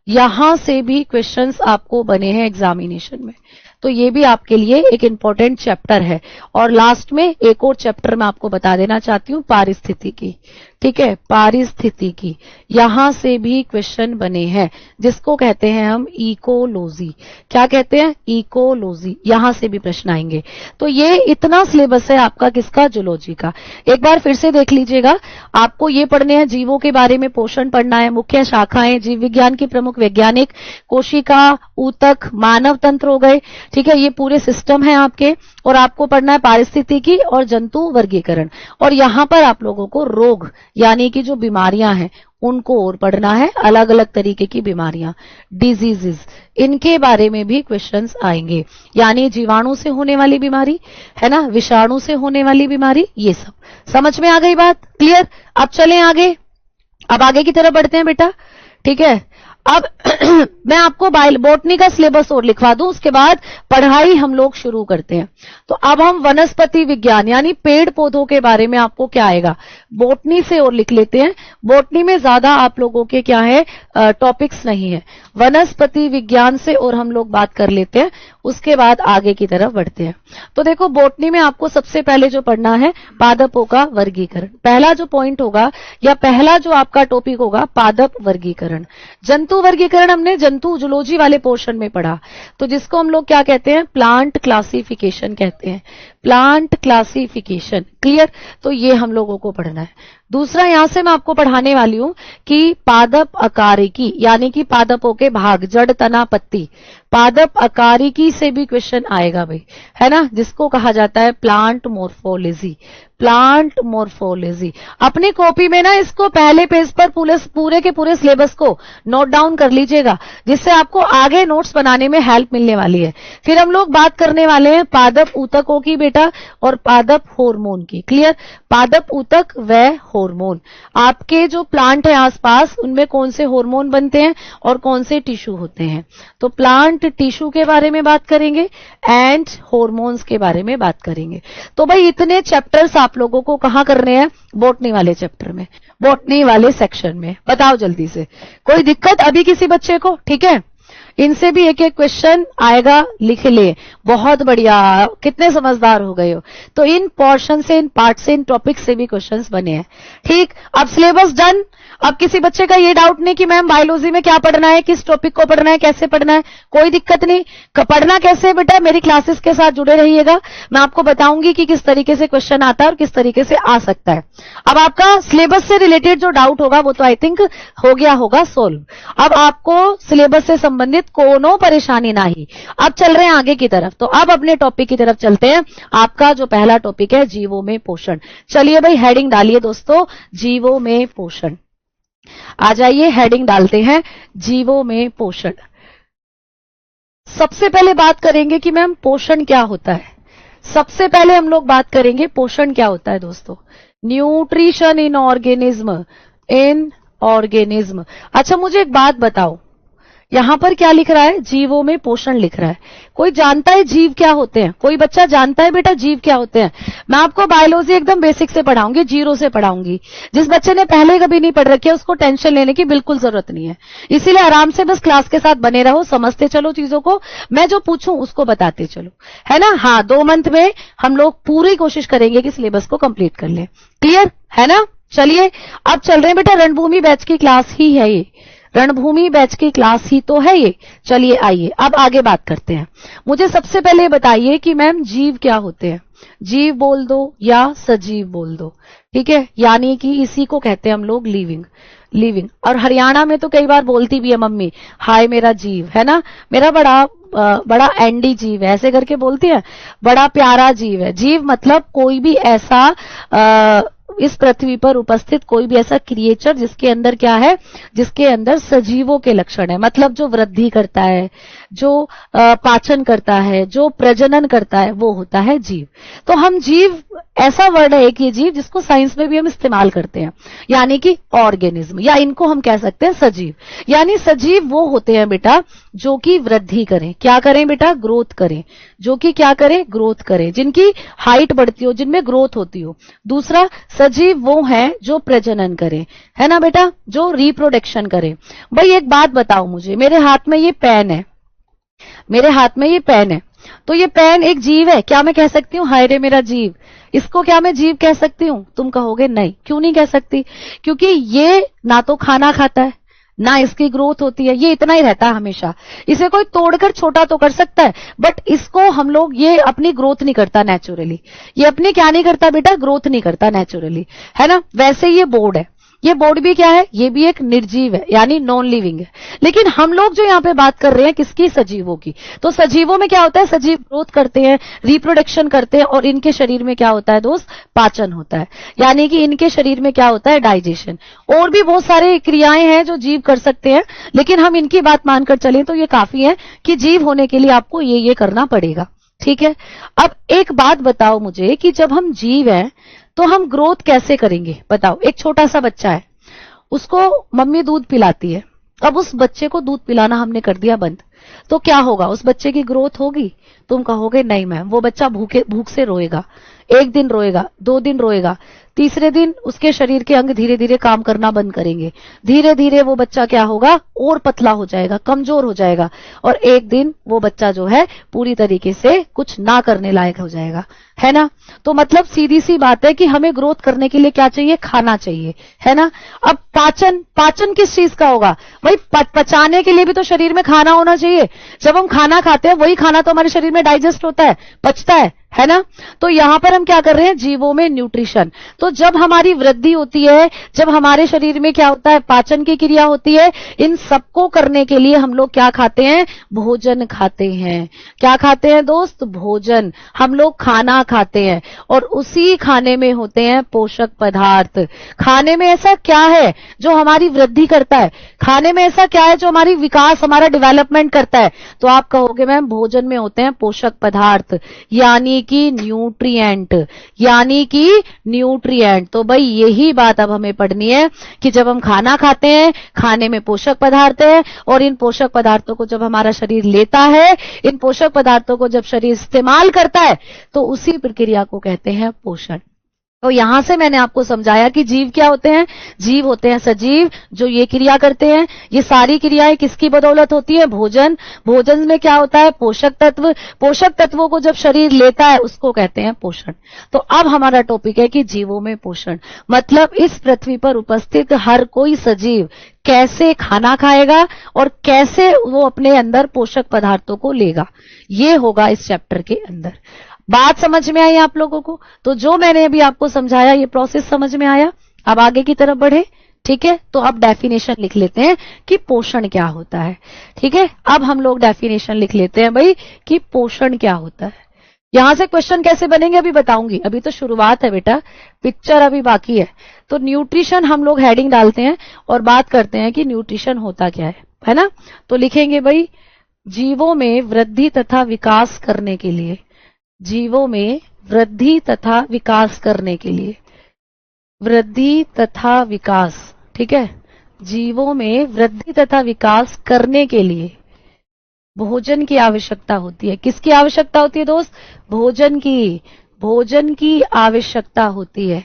यहां से भी क्वेश्चंस आपको बने हैं एग्जामिनेशन में। तो ये भी आपके लिए एक इंपॉर्टेंट चैप्टर है। और लास्ट में एक और चैप्टर मैं आपको बता देना चाहती हूँ, पारिस्थितिकी। ठीक है, पारिस्थितिकी, यहां से भी क्वेश्चन बने हैं, जिसको कहते हैं हम इकोलॉजी। क्या कहते हैं, इकोलॉजी, यहां से भी प्रश्न आएंगे। तो ये इतना सिलेबस है आपका किसका, जूलॉजी का। एक बार फिर से देख लीजिएगा, आपको ये पढ़ने हैं, जीवों के बारे में पोषण पढ़ना है, मुख्य शाखाएं, जीव विज्ञान के प्रमुख वैज्ञानिक, कोशिका, ऊतक, मानव तंत्र हो गए। ठीक है, ये पूरे सिस्टम है आपके। और आपको पढ़ना है पारिस्थितिकी और जंतु वर्गीकरण। और यहां पर आप लोगों को रोग, यानी कि जो बीमारियां हैं उनको और पढ़ना है, अलग अलग तरीके की बीमारियां, डिजीजेस, इनके बारे में भी क्वेश्चंस आएंगे। यानी जीवाणु से होने वाली बीमारी, है ना, विषाणु से होने वाली बीमारी, ये सब समझ में आ गई बात, क्लियर। अब चलें आगे, अब आगे की तरफ बढ़ते हैं बेटा। ठीक है, अब मैं आपको बॉटनी का सिलेबस और लिखवा दूं, उसके बाद पढ़ाई हम लोग शुरू करते हैं। तो अब हम वनस्पति विज्ञान यानी पेड़ पौधों के बारे में आपको क्या आएगा, बोटनी से और लिख लेते हैं। बोटनी में ज्यादा आप लोगों के क्या है टॉपिक्स नहीं है। वनस्पति विज्ञान से और हम लोग बात कर लेते हैं, उसके बाद आगे की तरफ बढ़ते हैं। तो देखो बोटनी में आपको सबसे पहले जो पढ़ना है पादपों का वर्गीकरण। पहला जो पॉइंट होगा या पहला जो आपका टॉपिक होगा पादप वर्गीकरण। जंतु वर्गीकरण हमने जंतु जूलॉजी वाले पोर्शन में पढ़ा, तो जिसको हम लोग क्या कहते हैं प्लांट क्लासिफिकेशन कहते हैं। प्लांट क्लासिफिकेशन क्लियर, तो ये हम लोगों को पढ़ना है। दूसरा यहां से मैं आपको पढ़ाने वाली हूं कि पादप अकारिकी यानी कि पादपों के भाग, जड़ तना पत्ती, पादप अकारिकी से भी क्वेश्चन आएगा भाई, है ना, जिसको कहा जाता है प्लांट मोर्फोलॉजी। प्लांट मोर्फोलॉजी अपनी कॉपी में ना इसको पहले पेज पर पूरे के पूरे सिलेबस को नोट डाउन कर लीजिएगा, जिससे आपको आगे नोट्स बनाने में हेल्प मिलने वाली है। फिर हम लोग बात करने वाले हैं पादप ऊतकों की बेटा और पादप हार्मोन की। क्लियर, पादप ऊतक व हार्मोन, आपके जो प्लांट है आसपास उनमें कौन से हार्मोन बनते हैं और कौन से टिश्यू होते हैं। तो प्लांट टिश्यू के बारे में बात करेंगे एंड हार्मोन्स के बारे में बात करेंगे। तो भाई इतने चैप्टर्स आप लोगों को कहां करने हैं, बॉटनी वाले चैप्टर में, बॉटनी वाले सेक्शन में। बताओ जल्दी से, कोई दिक्कत अभी किसी बच्चे को? ठीक है, इनसे भी एक एक क्वेश्चन आएगा, लिख ले। बहुत बढ़िया, कितने समझदार हो गए हो। तो इन पोर्शन से, इन पार्ट से, इन टॉपिक से भी क्वेश्चंस बने हैं। ठीक, अब सिलेबस डन। अब किसी बच्चे का ये डाउट नहीं कि मैम बायोलॉजी में क्या पढ़ना है, किस टॉपिक को पढ़ना है, कैसे पढ़ना है, कोई दिक्कत नहीं। पढ़ना कैसे बेटा, मेरी क्लासेस के साथ जुड़े रहिएगा, मैं आपको बताऊंगी कि किस तरीके से क्वेश्चन आता है और किस तरीके से आ सकता है। अब आपका सिलेबस से रिलेटेड जो डाउट होगा वो तो आई थिंक हो गया होगा सोल्व। अब आपको सिलेबस से संबंधित कोनो परेशानी ना ही। अब चल रहे हैं आगे की तरफ, तो अब अपने टॉपिक की तरफ चलते हैं। आपका जो पहला टॉपिक है जीवों में पोषण। चलिए भाई हेडिंग डालिए दोस्तों, जीवों में पोषण। आ जाइए, हेडिंग डालते हैं जीवों में पोषण। सबसे पहले बात करेंगे कि मैम पोषण क्या होता है। सबसे पहले हम लोग बात करेंगे पोषण क्या होता है दोस्तों। Nutrition in organism, in organism. अच्छा मुझे एक बात बताओ, यहां पर क्या लिख रहा है, जीवों में पोषण लिख रहा है। कोई जानता है जीव क्या होते हैं? कोई बच्चा जानता है बेटा जीव क्या होते हैं? मैं आपको बायोलॉजी एकदम बेसिक से पढ़ाऊंगी, जीरो से पढ़ाऊंगी। जिस बच्चे ने पहले कभी नहीं पढ़ रखी है उसको टेंशन लेने की बिल्कुल जरूरत नहीं है। इसीलिए आराम से बस क्लास के साथ बने रहो, समझते चलो चीजों को, मैं जो पूछूं उसको बताते चलो, है ना। हाँ, 2 मंथ में हम लोग पूरी कोशिश करेंगे कि सिलेबस को कंप्लीट कर लें। क्लियर है ना। चलिए अब चल रहे हैं बेटा, रणभूमि बैच की क्लास ही है ये, रणभूमि बैच की क्लास ही तो है ये। चलिए आइए अब आगे बात करते हैं। मुझे सबसे पहले बताइए कि मैम जीव क्या होते हैं। जीव बोल दो या सजीव बोल दो, ठीक है, यानी कि इसी को कहते हैं हम लोग लिविंग। लिविंग, और हरियाणा में तो कई बार बोलती भी है मम्मी, हाय मेरा जीव, है ना, मेरा बड़ा एंडी जीव है, ऐसे करके बोलती है, बड़ा प्यारा जीव है। जीव मतलब कोई भी ऐसा इस पृथ्वी पर उपस्थित कोई भी ऐसा क्रिएचर जिसके अंदर क्या है, जिसके अंदर सजीवों के लक्षण है, मतलब जो वृद्धि करता है, जो पाचन करता है, जो प्रजनन करता है, वो होता है जीव। तो हम जीव, ऐसा वर्ड है एक ये जीव जिसको साइंस में भी हम इस्तेमाल करते हैं, यानी कि ऑर्गेनिज्म, या इनको हम कह सकते हैं सजीव। यानी सजीव वो होते हैं बेटा जो कि वृद्धि करें, क्या करें बेटा, ग्रोथ करें, जो कि क्या करें, ग्रोथ करें, जिनकी हाइट बढ़ती हो, जिनमें ग्रोथ होती हो। दूसरा, सजीव वो हैं जो प्रजनन करें, है ना बेटा, जो रिप्रोडक्शन करें। भाई एक बात बताओ मुझे, मेरे हाथ में ये पेन है, मेरे हाथ में ये पेन है, तो ये पेन एक जीव है, क्या मैं कह सकती हूँ हाय रे मेरा जीव, इसको क्या मैं जीव कह सकती हूँ? तुम कहोगे नहीं, क्यों नहीं कह सकती? क्योंकि ये ना तो खाना खाता है, ना इसकी ग्रोथ होती है, ये इतना ही रहता है हमेशा। इसे कोई तोड़कर छोटा तो कर सकता है, बट इसको हम लोग, ये अपनी ग्रोथ नहीं करता नेचुरली, ये अपनी क्या नहीं करता बेटा, ग्रोथ नहीं करता नेचुरली, है ना। वैसे ये बोर्ड है, ये बोर्ड भी क्या है, ये भी एक निर्जीव है, यानी नॉन लिविंग है। लेकिन हम लोग जो यहाँ पे बात कर रहे हैं किसकी, सजीवों की। तो सजीवों में क्या होता है, सजीव ग्रोथ करते हैं, रिप्रोडक्शन करते हैं, और इनके शरीर में क्या होता है दोस्त, पाचन होता है, यानी कि इनके शरीर में क्या होता है, डाइजेशन। और भी बहुत सारी क्रियाएं हैं जो जीव कर सकते हैं, लेकिन हम इनकी बात मानकर चलें तो ये काफी है कि जीव होने के लिए आपको ये करना पड़ेगा, ठीक है। अब एक बात बताओ मुझे कि जब हम जीव हैं तो हम ग्रोथ कैसे करेंगे, बताओ। एक छोटा सा बच्चा है, उसको मम्मी दूध पिलाती है, अब उस बच्चे को दूध पिलाना हमने कर दिया बंद, तो क्या होगा, उस बच्चे की ग्रोथ होगी? तुम कहोगे नहीं मैम, वो बच्चा भूख से रोएगा, एक दिन रोएगा, 2 दिन रोएगा, तीसरे दिन उसके शरीर के अंग धीरे धीरे काम करना बंद करेंगे, धीरे धीरे वो बच्चा क्या होगा, और पतला हो जाएगा, कमजोर हो जाएगा, और एक दिन वो बच्चा जो है पूरी तरीके से कुछ ना करने लायक हो जाएगा, है ना। तो मतलब सीधी सी बात है कि हमें ग्रोथ करने के लिए क्या चाहिए, खाना चाहिए, है ना। अब पाचन, पाचन किस चीज का होगा भाई, पचाने के लिए भी तो शरीर में खाना होना चाहिए। जब हम खाना खाते हैं वही खाना तो हमारे शरीर में डाइजेस्ट होता है, पचता है ना। तो यहां पर हम क्या कर रहे हैं, जीवों में न्यूट्रिशन। तो जब हमारी वृद्धि होती है, जब हमारे शरीर में क्या होता है, पाचन की क्रिया होती है, इन सबको करने के लिए हम लोग क्या खाते हैं, भोजन खाते हैं। क्या खाते हैं दोस्त, भोजन, हम लोग खाना खाते हैं, और उसी खाने में होते हैं पोषक पदार्थ। खाने में ऐसा क्या है जो हमारी वृद्धि करता है, खाने में ऐसा क्या है जो हमारी विकास, हमारा डेवलपमेंट करता है? तो आप कहोगे मैम भोजन में होते हैं पोषक पदार्थ, यानी कि न्यूट्रिएंट, यानी कि न्यूट्रिएंट। तो भाई यही बात अब हमें पढ़नी है कि जब हम खाना खाते हैं, खाने में पोषक पदार्थ है, और इन पोषक पदार्थों को जब हमारा शरीर लेता है, इन पोषक पदार्थों को जब शरीर इस्तेमाल करता है, तो उसी प्रक्रिया को कहते हैं पोषण। तो यहां से मैंने आपको समझाया कि जीव क्या होते हैं, जीव होते हैं सजीव, जो ये क्रिया करते हैं। ये सारी क्रियाएं किसकी बदौलत होती है, भोजन। भोजन में क्या होता है, पोषक तत्व, पोषक तत्वों को जब शरीर लेता है उसको कहते हैं पोषण। तो अब हमारा टॉपिक है कि जीवों में पोषण, मतलब इस पृथ्वी पर उपस्थित हर कोई सजीव कैसे खाना खाएगा और कैसे वो अपने अंदर पोषक पदार्थों को लेगा, ये होगा इस चैप्टर के अंदर। बात समझ में आई आप लोगों को? तो जो मैंने अभी आपको समझाया, ये प्रोसेस समझ में आया? अब आगे की तरफ बढ़े, ठीक है। तो अब डेफिनेशन लिख लेते हैं कि पोषण क्या होता है, ठीक है। अब हम लोग डेफिनेशन लिख लेते हैं भाई कि पोषण क्या होता है। यहां से क्वेश्चन कैसे बनेंगे अभी बताऊंगी, अभी तो शुरुआत है बेटा, पिक्चर अभी बाकी है। तो न्यूट्रिशन हम लोग हेडिंग डालते हैं और बात करते हैं कि न्यूट्रिशन होता क्या है ना। तो लिखेंगे भाई, जीवों में वृद्धि तथा विकास करने के लिए, जीवों में वृद्धि तथा विकास करने के लिए, वृद्धि तथा विकास, ठीक है। जीवों में वृद्धि तथा विकास करने के लिए भोजन की आवश्यकता होती है। किसकी आवश्यकता होती है दोस्त, भोजन की, भोजन की आवश्यकता होती है,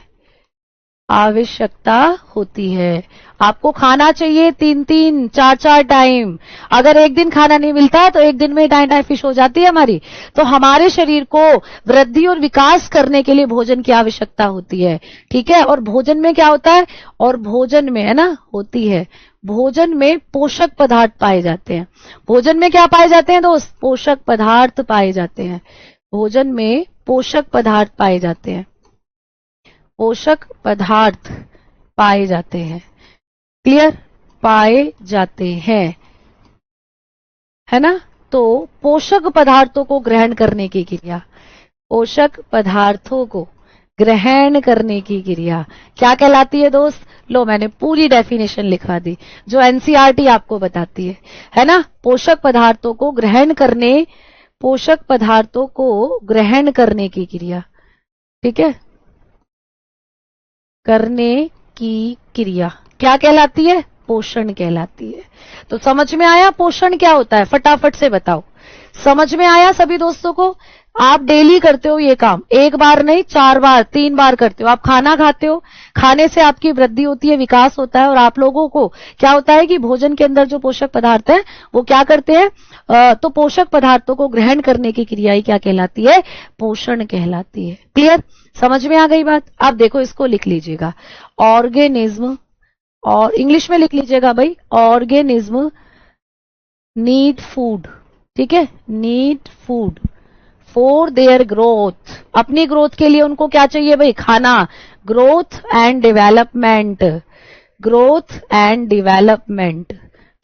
आवश्यकता होती है। आपको खाना चाहिए 3-3, 4-4 टाइम। अगर एक दिन खाना नहीं मिलता तो एक दिन में टाइम फिश हो जाती है हमारी। तो हमारे शरीर को वृद्धि और विकास करने के लिए भोजन की आवश्यकता होती है, ठीक है। और भोजन में क्या होता है, और भोजन में है ना होती है, भोजन में पोषक पदार्थ पाए जाते हैं। भोजन में क्या पाए जाते हैं दोस्त, पोषक पदार्थ पाए जाते हैं। भोजन में पोषक पदार्थ पाए जाते हैं, पोषक पदार्थ पाए जाते हैं, क्लियर, पाए जाते हैं, है ना। तो पोषक पदार्थों को ग्रहण करने की क्रिया, पोषक पदार्थों को ग्रहण करने की क्रिया क्या कहलाती है दोस्त? लो मैंने पूरी डेफिनेशन लिखा दी जो एनसीईआरटी आपको बताती है ना। पोषक पदार्थों को ग्रहण करने, पोषक पदार्थों को ग्रहण करने की क्रिया, ठीक है, करने की क्रिया क्या कहलाती है, पोषण कहलाती है। तो समझ में आया पोषण क्या होता है, फटाफट से बताओ, समझ में आया सभी दोस्तों को? आप डेली करते हो ये काम, एक बार नहीं 4 बार 3 बार करते हो। आप खाना खाते हो, खाने से आपकी वृद्धि होती है, विकास होता है, और आप लोगों को क्या होता है कि भोजन के अंदर जो पोषक पदार्थ है वो क्या करते हैं, तो पोषक पदार्थों को ग्रहण करने की क्रिया ही क्या कहलाती है, पोषण कहलाती है। क्लियर, समझ में आ गई बात? आप देखो इसको लिख लीजिएगा, ऑर्गेनिज्म, और इंग्लिश में लिख लीजिएगा भाई, ऑर्गेनिज्म नीड फूड, ठीक है, need food for their growth. अपनी ग्रोथ के लिए उनको क्या चाहिए भाई, खाना। Growth and development, growth and development,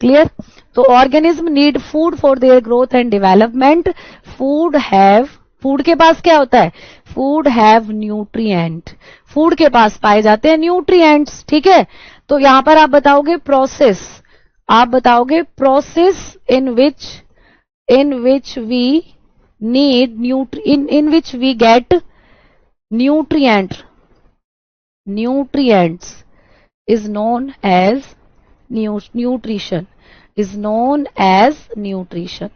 clear. तो organism need food for their growth and development. Food have, food के पास क्या होता है, फूड हैव न्यूट्रिएंट, फूड के पास पाए जाते हैं न्यूट्रिएंट्स, ठीक है। तो यहां पर आप बताओगे प्रोसेस, आप बताओगे process in which we need in which we get nutrients is known as nutrition, is known as nutrition.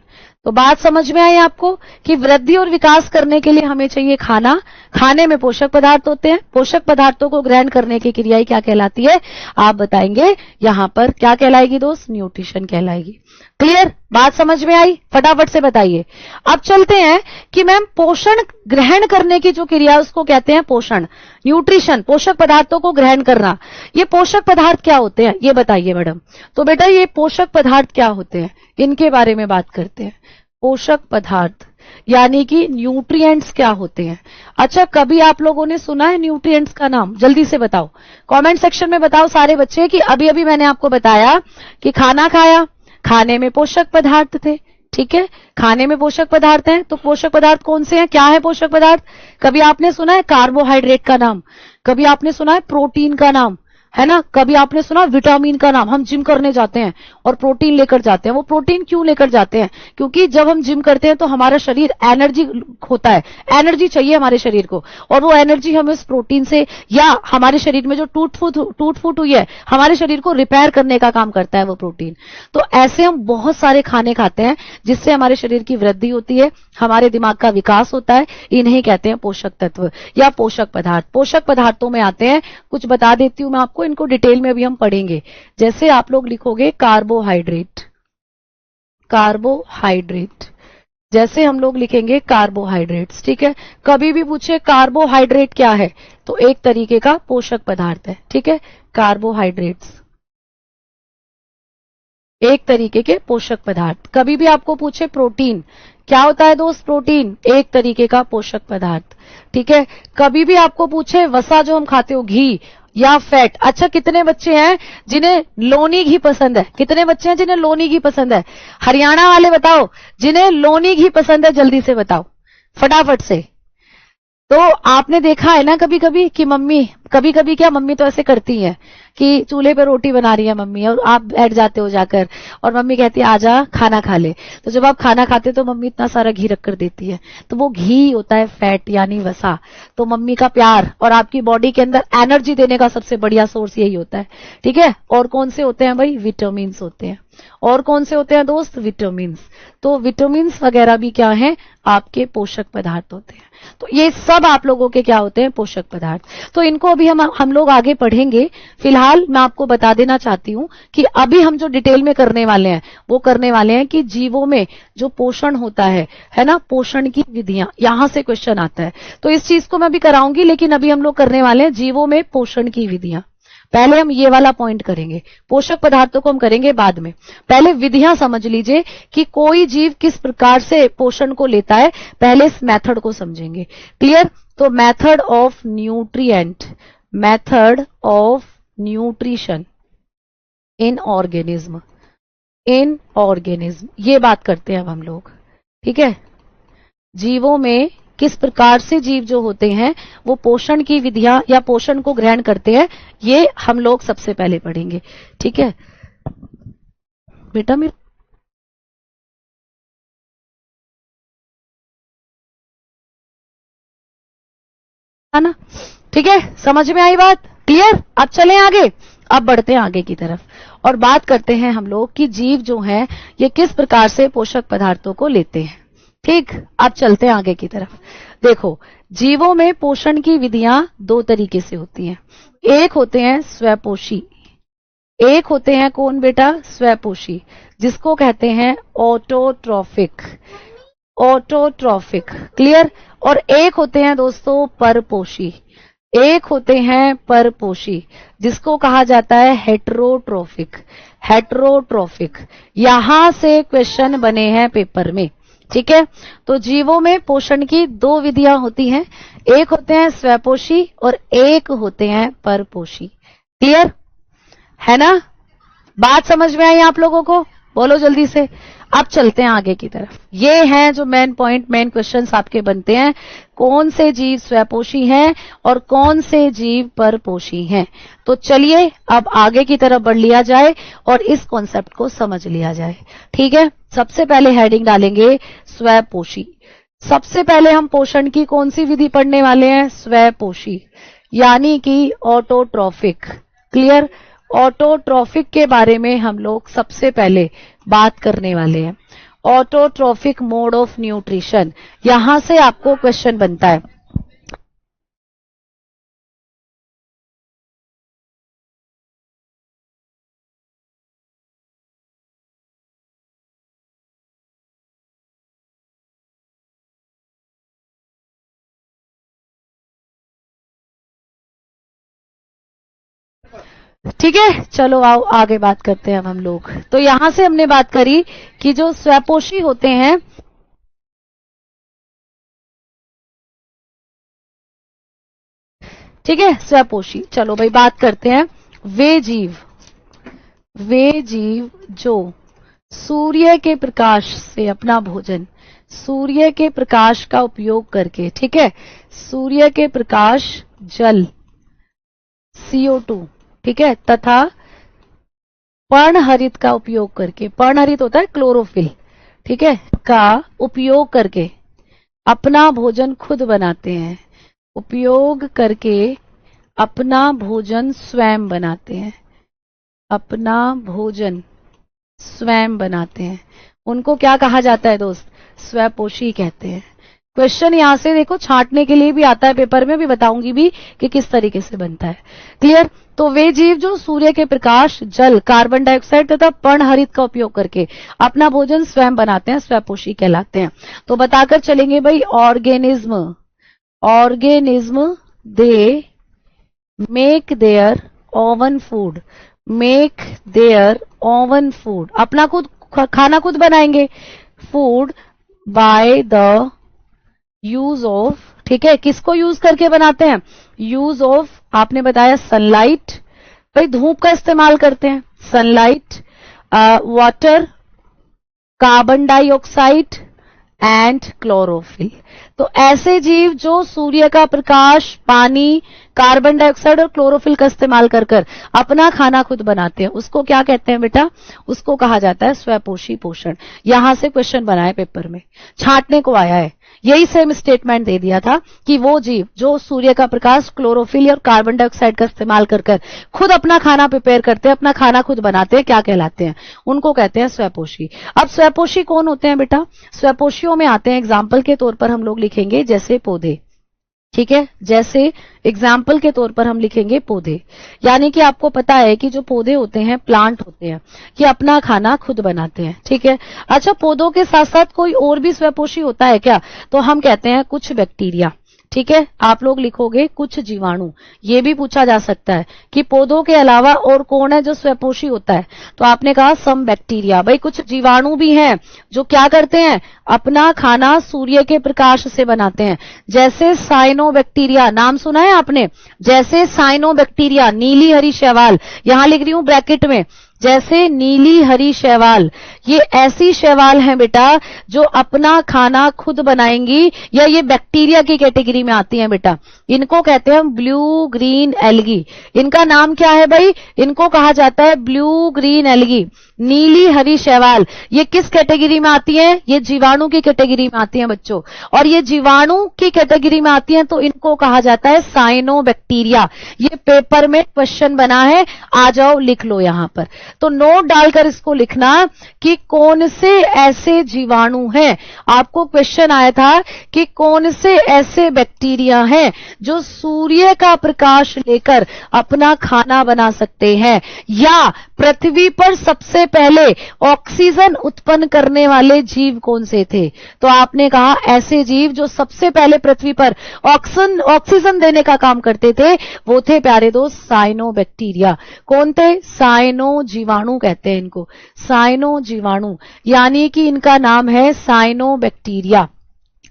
तो बात समझ में आई आपको कि वृद्धि और विकास करने के लिए हमें चाहिए खाना, खाने में पोषक पदार्थ होते हैं, पोषक पदार्थों को ग्रहण करने की क्रिया क्या कहलाती है, आप बताएंगे यहां पर क्या कहलाएगी दोस्त, न्यूट्रिशन कहलाएगी। क्लियर, बात समझ में आई, फटाफट से बताइए। अब चलते हैं कि मैम पोषण ग्रहण करने की जो क्रिया उसको कहते हैं पोषण, न्यूट्रिशन, पोषक पदार्थों को ग्रहण करना। ये पोषक पदार्थ क्या होते हैं ये बताइए मैडम। तो बेटा ये पोषक पदार्थ क्या होते हैं, इनके बारे में बात करते हैं। पोषक पदार्थ यानी कि न्यूट्रिएंट्स क्या होते हैं। अच्छा, कभी आप लोगों ने सुना है न्यूट्रिएंट्स का नाम, जल्दी से बताओ, कमेंट सेक्शन में बताओ सारे बच्चे कि अभी अभी मैंने आपको बताया कि खाना खाया, खाने में पोषक पदार्थ थे, ठीक है, खाने में पोषक पदार्थ हैं, तो पोषक पदार्थ कौन से हैं, क्या है पोषक पदार्थ। कभी आपने सुना है कार्बोहाइड्रेट का नाम, कभी आपने सुना है प्रोटीन का नाम, है ना, कभी आपने सुना विटामिन का नाम। हम जिम करने जाते हैं और प्रोटीन लेकर जाते हैं, वो प्रोटीन क्यों लेकर जाते हैं, क्योंकि जब हम जिम करते हैं तो हमारा शरीर एनर्जी होता है, एनर्जी चाहिए हमारे शरीर को, और वो एनर्जी हमें उस प्रोटीन से या हमारे शरीर में जो टूट फूट हुई है हमारे शरीर को रिपेयर करने का काम करता है वो प्रोटीन। तो ऐसे हम बहुत सारे खाने खाते हैं जिससे हमारे शरीर की वृद्धि होती है, हमारे दिमाग का विकास होता है, इन्हें कहते हैं पोषक तत्व या पोषक पदार्थ। पोषक पदार्थों में आते हैं, कुछ बता देती हूं मैं आपको, इनको डिटेल में अभी हम पढ़ेंगे। जैसे आप लोग लिखोगे कार्बोहाइड्रेट, कार्बोहाइड्रेट, जैसे हम लोग लिखेंगे कार्बोहाइड्रेट्स, ठीक है। कभी भी पूछे कार्बोहाइड्रेट क्या है, तो एक तरीके का पोषक पदार्थ है, ठीक है, कार्बोहाइड्रेट्स एक तरीके के पोषक पदार्थ। कभी भी आपको पूछे प्रोटीन क्या होता है दोस्त, प्रोटीन एक तरीके का पोषक पदार्थ, ठीक है। कभी भी आपको पूछे वसा जो हम खाते हो, घी या फैट। अच्छा, कितने बच्चे हैं जिन्हें लोनी घी पसंद है, कितने बच्चे हैं जिन्हें लोनी घी पसंद है, हरियाणा वाले बताओ जिन्हें लोनी घी पसंद है, जल्दी से बताओ फटाफट से। तो आपने देखा है ना कभी कभी कि मम्मी, कभी कभी क्या मम्मी तो ऐसे करती है कि चूल्हे पे रोटी बना रही है मम्मी और आप बैठ जाते हो जाकर और मम्मी कहती है आजा खाना खा ले। तो जब आप खाना खाते तो मम्मी इतना सारा घी रख कर देती है, तो वो घी होता है फैट यानी वसा। तो मम्मी का प्यार और आपकी बॉडी के अंदर एनर्जी देने का सबसे बढ़िया सोर्स यही होता है, ठीक है। और कौन से होते हैं भाई, विटामिन होते हैं। और कौन से होते हैं दोस्त, विटामिन। तो विटामिन वगैरह भी क्या है, आपके पोषक पदार्थ होते हैं। तो ये सब आप लोगों के क्या होते हैं, पोषक पदार्थ। तो इनको अभी हम लोग आगे पढ़ेंगे। फिलहाल मैं आपको बता देना चाहती हूं कि अभी हम जो डिटेल में करने वाले हैं वो करने वाले हैं कि जीवों में जो पोषण होता है ना, पोषण की विधियां, यहां से क्वेश्चन आता है। तो इस चीज को मैं भी कराऊंगी, लेकिन अभी हम लोग करने वाले हैं जीवों में पोषण की विधियां। पहले हम ये वाला पॉइंट करेंगे, पोषक पदार्थों को हम करेंगे बाद में। पहले विधियां समझ लीजिए कि कोई जीव किस प्रकार से पोषण को लेता है, पहले इस मेथड को समझेंगे। क्लियर। तो method of nutrient, method of nutrition in organism, in organism, ये बात करते हैं अब हम लोग, ठीक है। जीवों में किस प्रकार से जीव जो होते हैं वो पोषण की विधियां या पोषण को ग्रहण करते हैं, ये हम लोग सबसे पहले पढ़ेंगे, ठीक है बेटा। मेरे ना, ठीक है, समझ में आई बात, क्लियर। अब चलें आगे, अब बढ़ते हैं आगे की तरफ और बात करते हैं हम लोग कि जीव जो हैं ये किस प्रकार से पोषक पदार्थों को लेते हैं, ठीक। अब चलते हैं आगे की तरफ। देखो, जीवों में पोषण की विधियां दो तरीके से होती हैं। एक होते हैं स्वपोषी, एक होते हैं कौन बेटा, स्वपोषी, जिसको कहते हैं ऑटोट्रॉफिक, ऑटोट्रॉफिक, क्लियर। और एक होते हैं दोस्तों परपोषी, एक होते हैं परपोषी, जिसको कहा जाता है हेटेरोट्रॉफिक, हेटेरोट्रॉफिक। यहां से क्वेश्चन बने हैं पेपर में, ठीक है। तो जीवों में पोषण की दो विधियां होती हैं, एक होते हैं स्वपोषी और एक होते हैं परपोषी। क्लियर है ना, बात समझ में आई आप लोगों को, बोलो जल्दी से। अब चलते हैं आगे की तरफ। ये हैं जो मेन पॉइंट, मेन क्वेश्चंस आपके बनते हैं, कौन से जीव स्वपोषी हैं और कौन से जीव परपोषी हैं। तो चलिए अब आगे की तरफ बढ़ लिया जाए और इस कॉन्सेप्ट को समझ लिया जाए, ठीक है। सबसे पहले हेडिंग डालेंगे स्वपोषी। सबसे पहले हम पोषण की कौन सी विधि पढ़ने वाले हैं, स्वपोषी, यानी कि ऑटोट्रॉफिक, क्लियर। ऑटोट्रॉफिक के बारे में हम लोग सबसे पहले बात करने वाले हैं। ऑटोट्रॉफिक मोड ऑफ न्यूट्रिशन, यहां से आपको क्वेश्चन बनता है। ठीक है, चलो आओ आगे बात करते हैं अब हम लोग। तो यहां से हमने बात करी कि जो स्वपोषी होते हैं, ठीक है, स्वपोषी। चलो भाई बात करते हैं। वे जीव जो सूर्य के प्रकाश से अपना भोजन, सूर्य के प्रकाश का उपयोग करके, ठीक है, सूर्य के प्रकाश, जल CO2, ठीक है, तथा पर्णहरित का उपयोग करके, पर्णहरित होता है क्लोरोफिल, ठीक है, का उपयोग करके अपना भोजन खुद बनाते हैं। उपयोग करके अपना भोजन स्वयं बनाते हैं, अपना भोजन स्वयं बनाते हैं। उनको क्या कहा जाता है दोस्त? स्वपोषी कहते हैं। क्वेश्चन यहां से देखो छांटने के लिए भी आता है, पेपर में भी बताऊंगी भी कि किस तरीके से बनता है। क्लियर? तो वे जीव जो सूर्य के प्रकाश, जल, कार्बन डाइऑक्साइड तथा पर्णहरित का उपयोग करके अपना भोजन स्वयं बनाते हैं, स्वपोषी कहलाते हैं। तो बताकर चलेंगे भाई, organism they make their own food, make their own food, अपना खुद खाना खुद बनाएंगे। Food by the use of, ठीक है, किसको यूज करके बनाते हैं? यूज ऑफ, आपने बताया सनलाइट, भाई धूप का इस्तेमाल करते हैं, sunlight, water, carbon dioxide and chlorophyll. तो ऐसे जीव जो सूर्य का प्रकाश, पानी, कार्बन डाइऑक्साइड और क्लोरोफिल का इस्तेमाल कर कर अपना खाना खुद बनाते हैं, उसको क्या कहते हैं बेटा? उसको कहा जाता है स्वपोषी पोषण। यहां से क्वेश्चन बना है पेपर में, छांटने को आया है। यही सेम स्टेटमेंट दे दिया था कि वो जीव जो सूर्य का प्रकाश, क्लोरोफिल और कार्बन डाइऑक्साइड का इस्तेमाल कर कर खुद अपना खाना प्रिपेयर करते हैं, अपना खाना खुद बनाते हैं, क्या कहलाते हैं? उनको कहते हैं स्वपोषी। अब स्वपोषी कौन होते हैं बेटा? स्वपोषियों में आते हैं, एग्जाम्पल के तौर पर हम लोग लिखेंगे जैसे पौधे, ठीक है, जैसे एग्जाम्पल के तौर पर हम लिखेंगे पौधे। यानी कि आपको पता है कि जो पौधे होते हैं, प्लांट होते हैं, ये अपना खाना खुद बनाते हैं, ठीक है। अच्छा, पौधों के साथ साथ कोई और भी स्वपोषी होता है क्या? तो हम कहते हैं कुछ बैक्टीरिया, ठीक है। आप लोग लिखोगे कुछ जीवाणु। ये भी पूछा जा सकता है कि पौधों के अलावा और कौन है जो स्वपोषी होता है? तो आपने कहा सम बैक्टीरिया, भाई कुछ जीवाणु भी हैं जो क्या करते हैं? अपना खाना सूर्य के प्रकाश से बनाते हैं। जैसे साइनोबैक्टीरिया, नाम सुना है आपने? जैसे साइनोबैक्टीरिया, नीली हरी शैवाल, यहां लिख रही हूं ब्रैकेट में, जैसे नीली हरी शैवाल, ये ऐसी शैवाल हैं बेटा जो अपना खाना खुद बनाएंगी, या ये बैक्टीरिया की कैटेगरी में आती हैं बेटा। इनको कहते हैं ब्लू ग्रीन एल्गी। इनका नाम क्या है भाई? इनको कहा जाता है ब्लू ग्रीन एल्गी, नीली हरी शैवाल। ये किस कैटेगरी में आती है? ये जीवाणु की कैटेगरी में आती है बच्चों। और ये जीवाणु की कैटेगरी में आती है तो इनको कहा जाता है साइनोबैक्टीरिया। ये पेपर में क्वेश्चन बना है, आ जाओ लिख लो यहां पर। तो नोट डालकर इसको लिखना कि कौन से ऐसे जीवाणु हैं। आपको क्वेश्चन आया था कि कौन से ऐसे बैक्टीरिया हैं जो सूर्य का प्रकाश लेकर अपना खाना बना सकते हैं, या पृथ्वी पर सबसे पहले ऑक्सीजन उत्पन्न करने वाले जीव कौन से थे? तो आपने कहा ऐसे जीव जो सबसे पहले पृथ्वी पर ऑक्सीजन देने का काम करते थे, वो थे प्यारे दोस्त साइनोबैक्टीरिया। कौन थे? साइनो जीवाणु कहते हैं इनको, साइनो जीवाणु, यानी कि इनका नाम है साइनोबैक्टीरिया।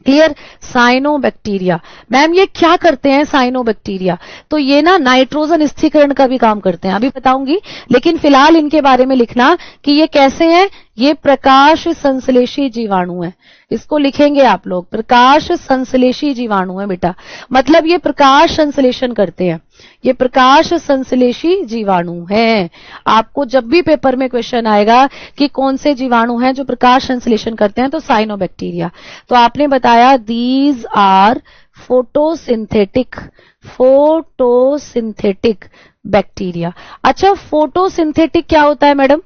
क्लियर? साइनोबैक्टीरिया। मैम ये क्या करते हैं साइनोबैक्टीरिया? तो ये ना नाइट्रोजन स्थिरीकरण का भी काम करते हैं, अभी बताऊंगी, लेकिन फिलहाल इनके बारे में लिखना कि ये कैसे हैं। ये प्रकाश संश्लेषी जीवाणु है, इसको लिखेंगे आप लोग, प्रकाश संश्लेषी जीवाणु है बेटा। मतलब ये प्रकाश संश्लेषण करते हैं, ये प्रकाश संश्लेषी जीवाणु हैं। आपको जब भी पेपर में क्वेश्चन आएगा कि कौन से जीवाणु हैं जो प्रकाश संश्लेषण करते हैं, तो साइनोबैक्टीरिया। तो आपने बताया these are photosynthetic, photosynthetic bacteria. अच्छा, फोटोसिंथेटिक क्या होता है मैडम?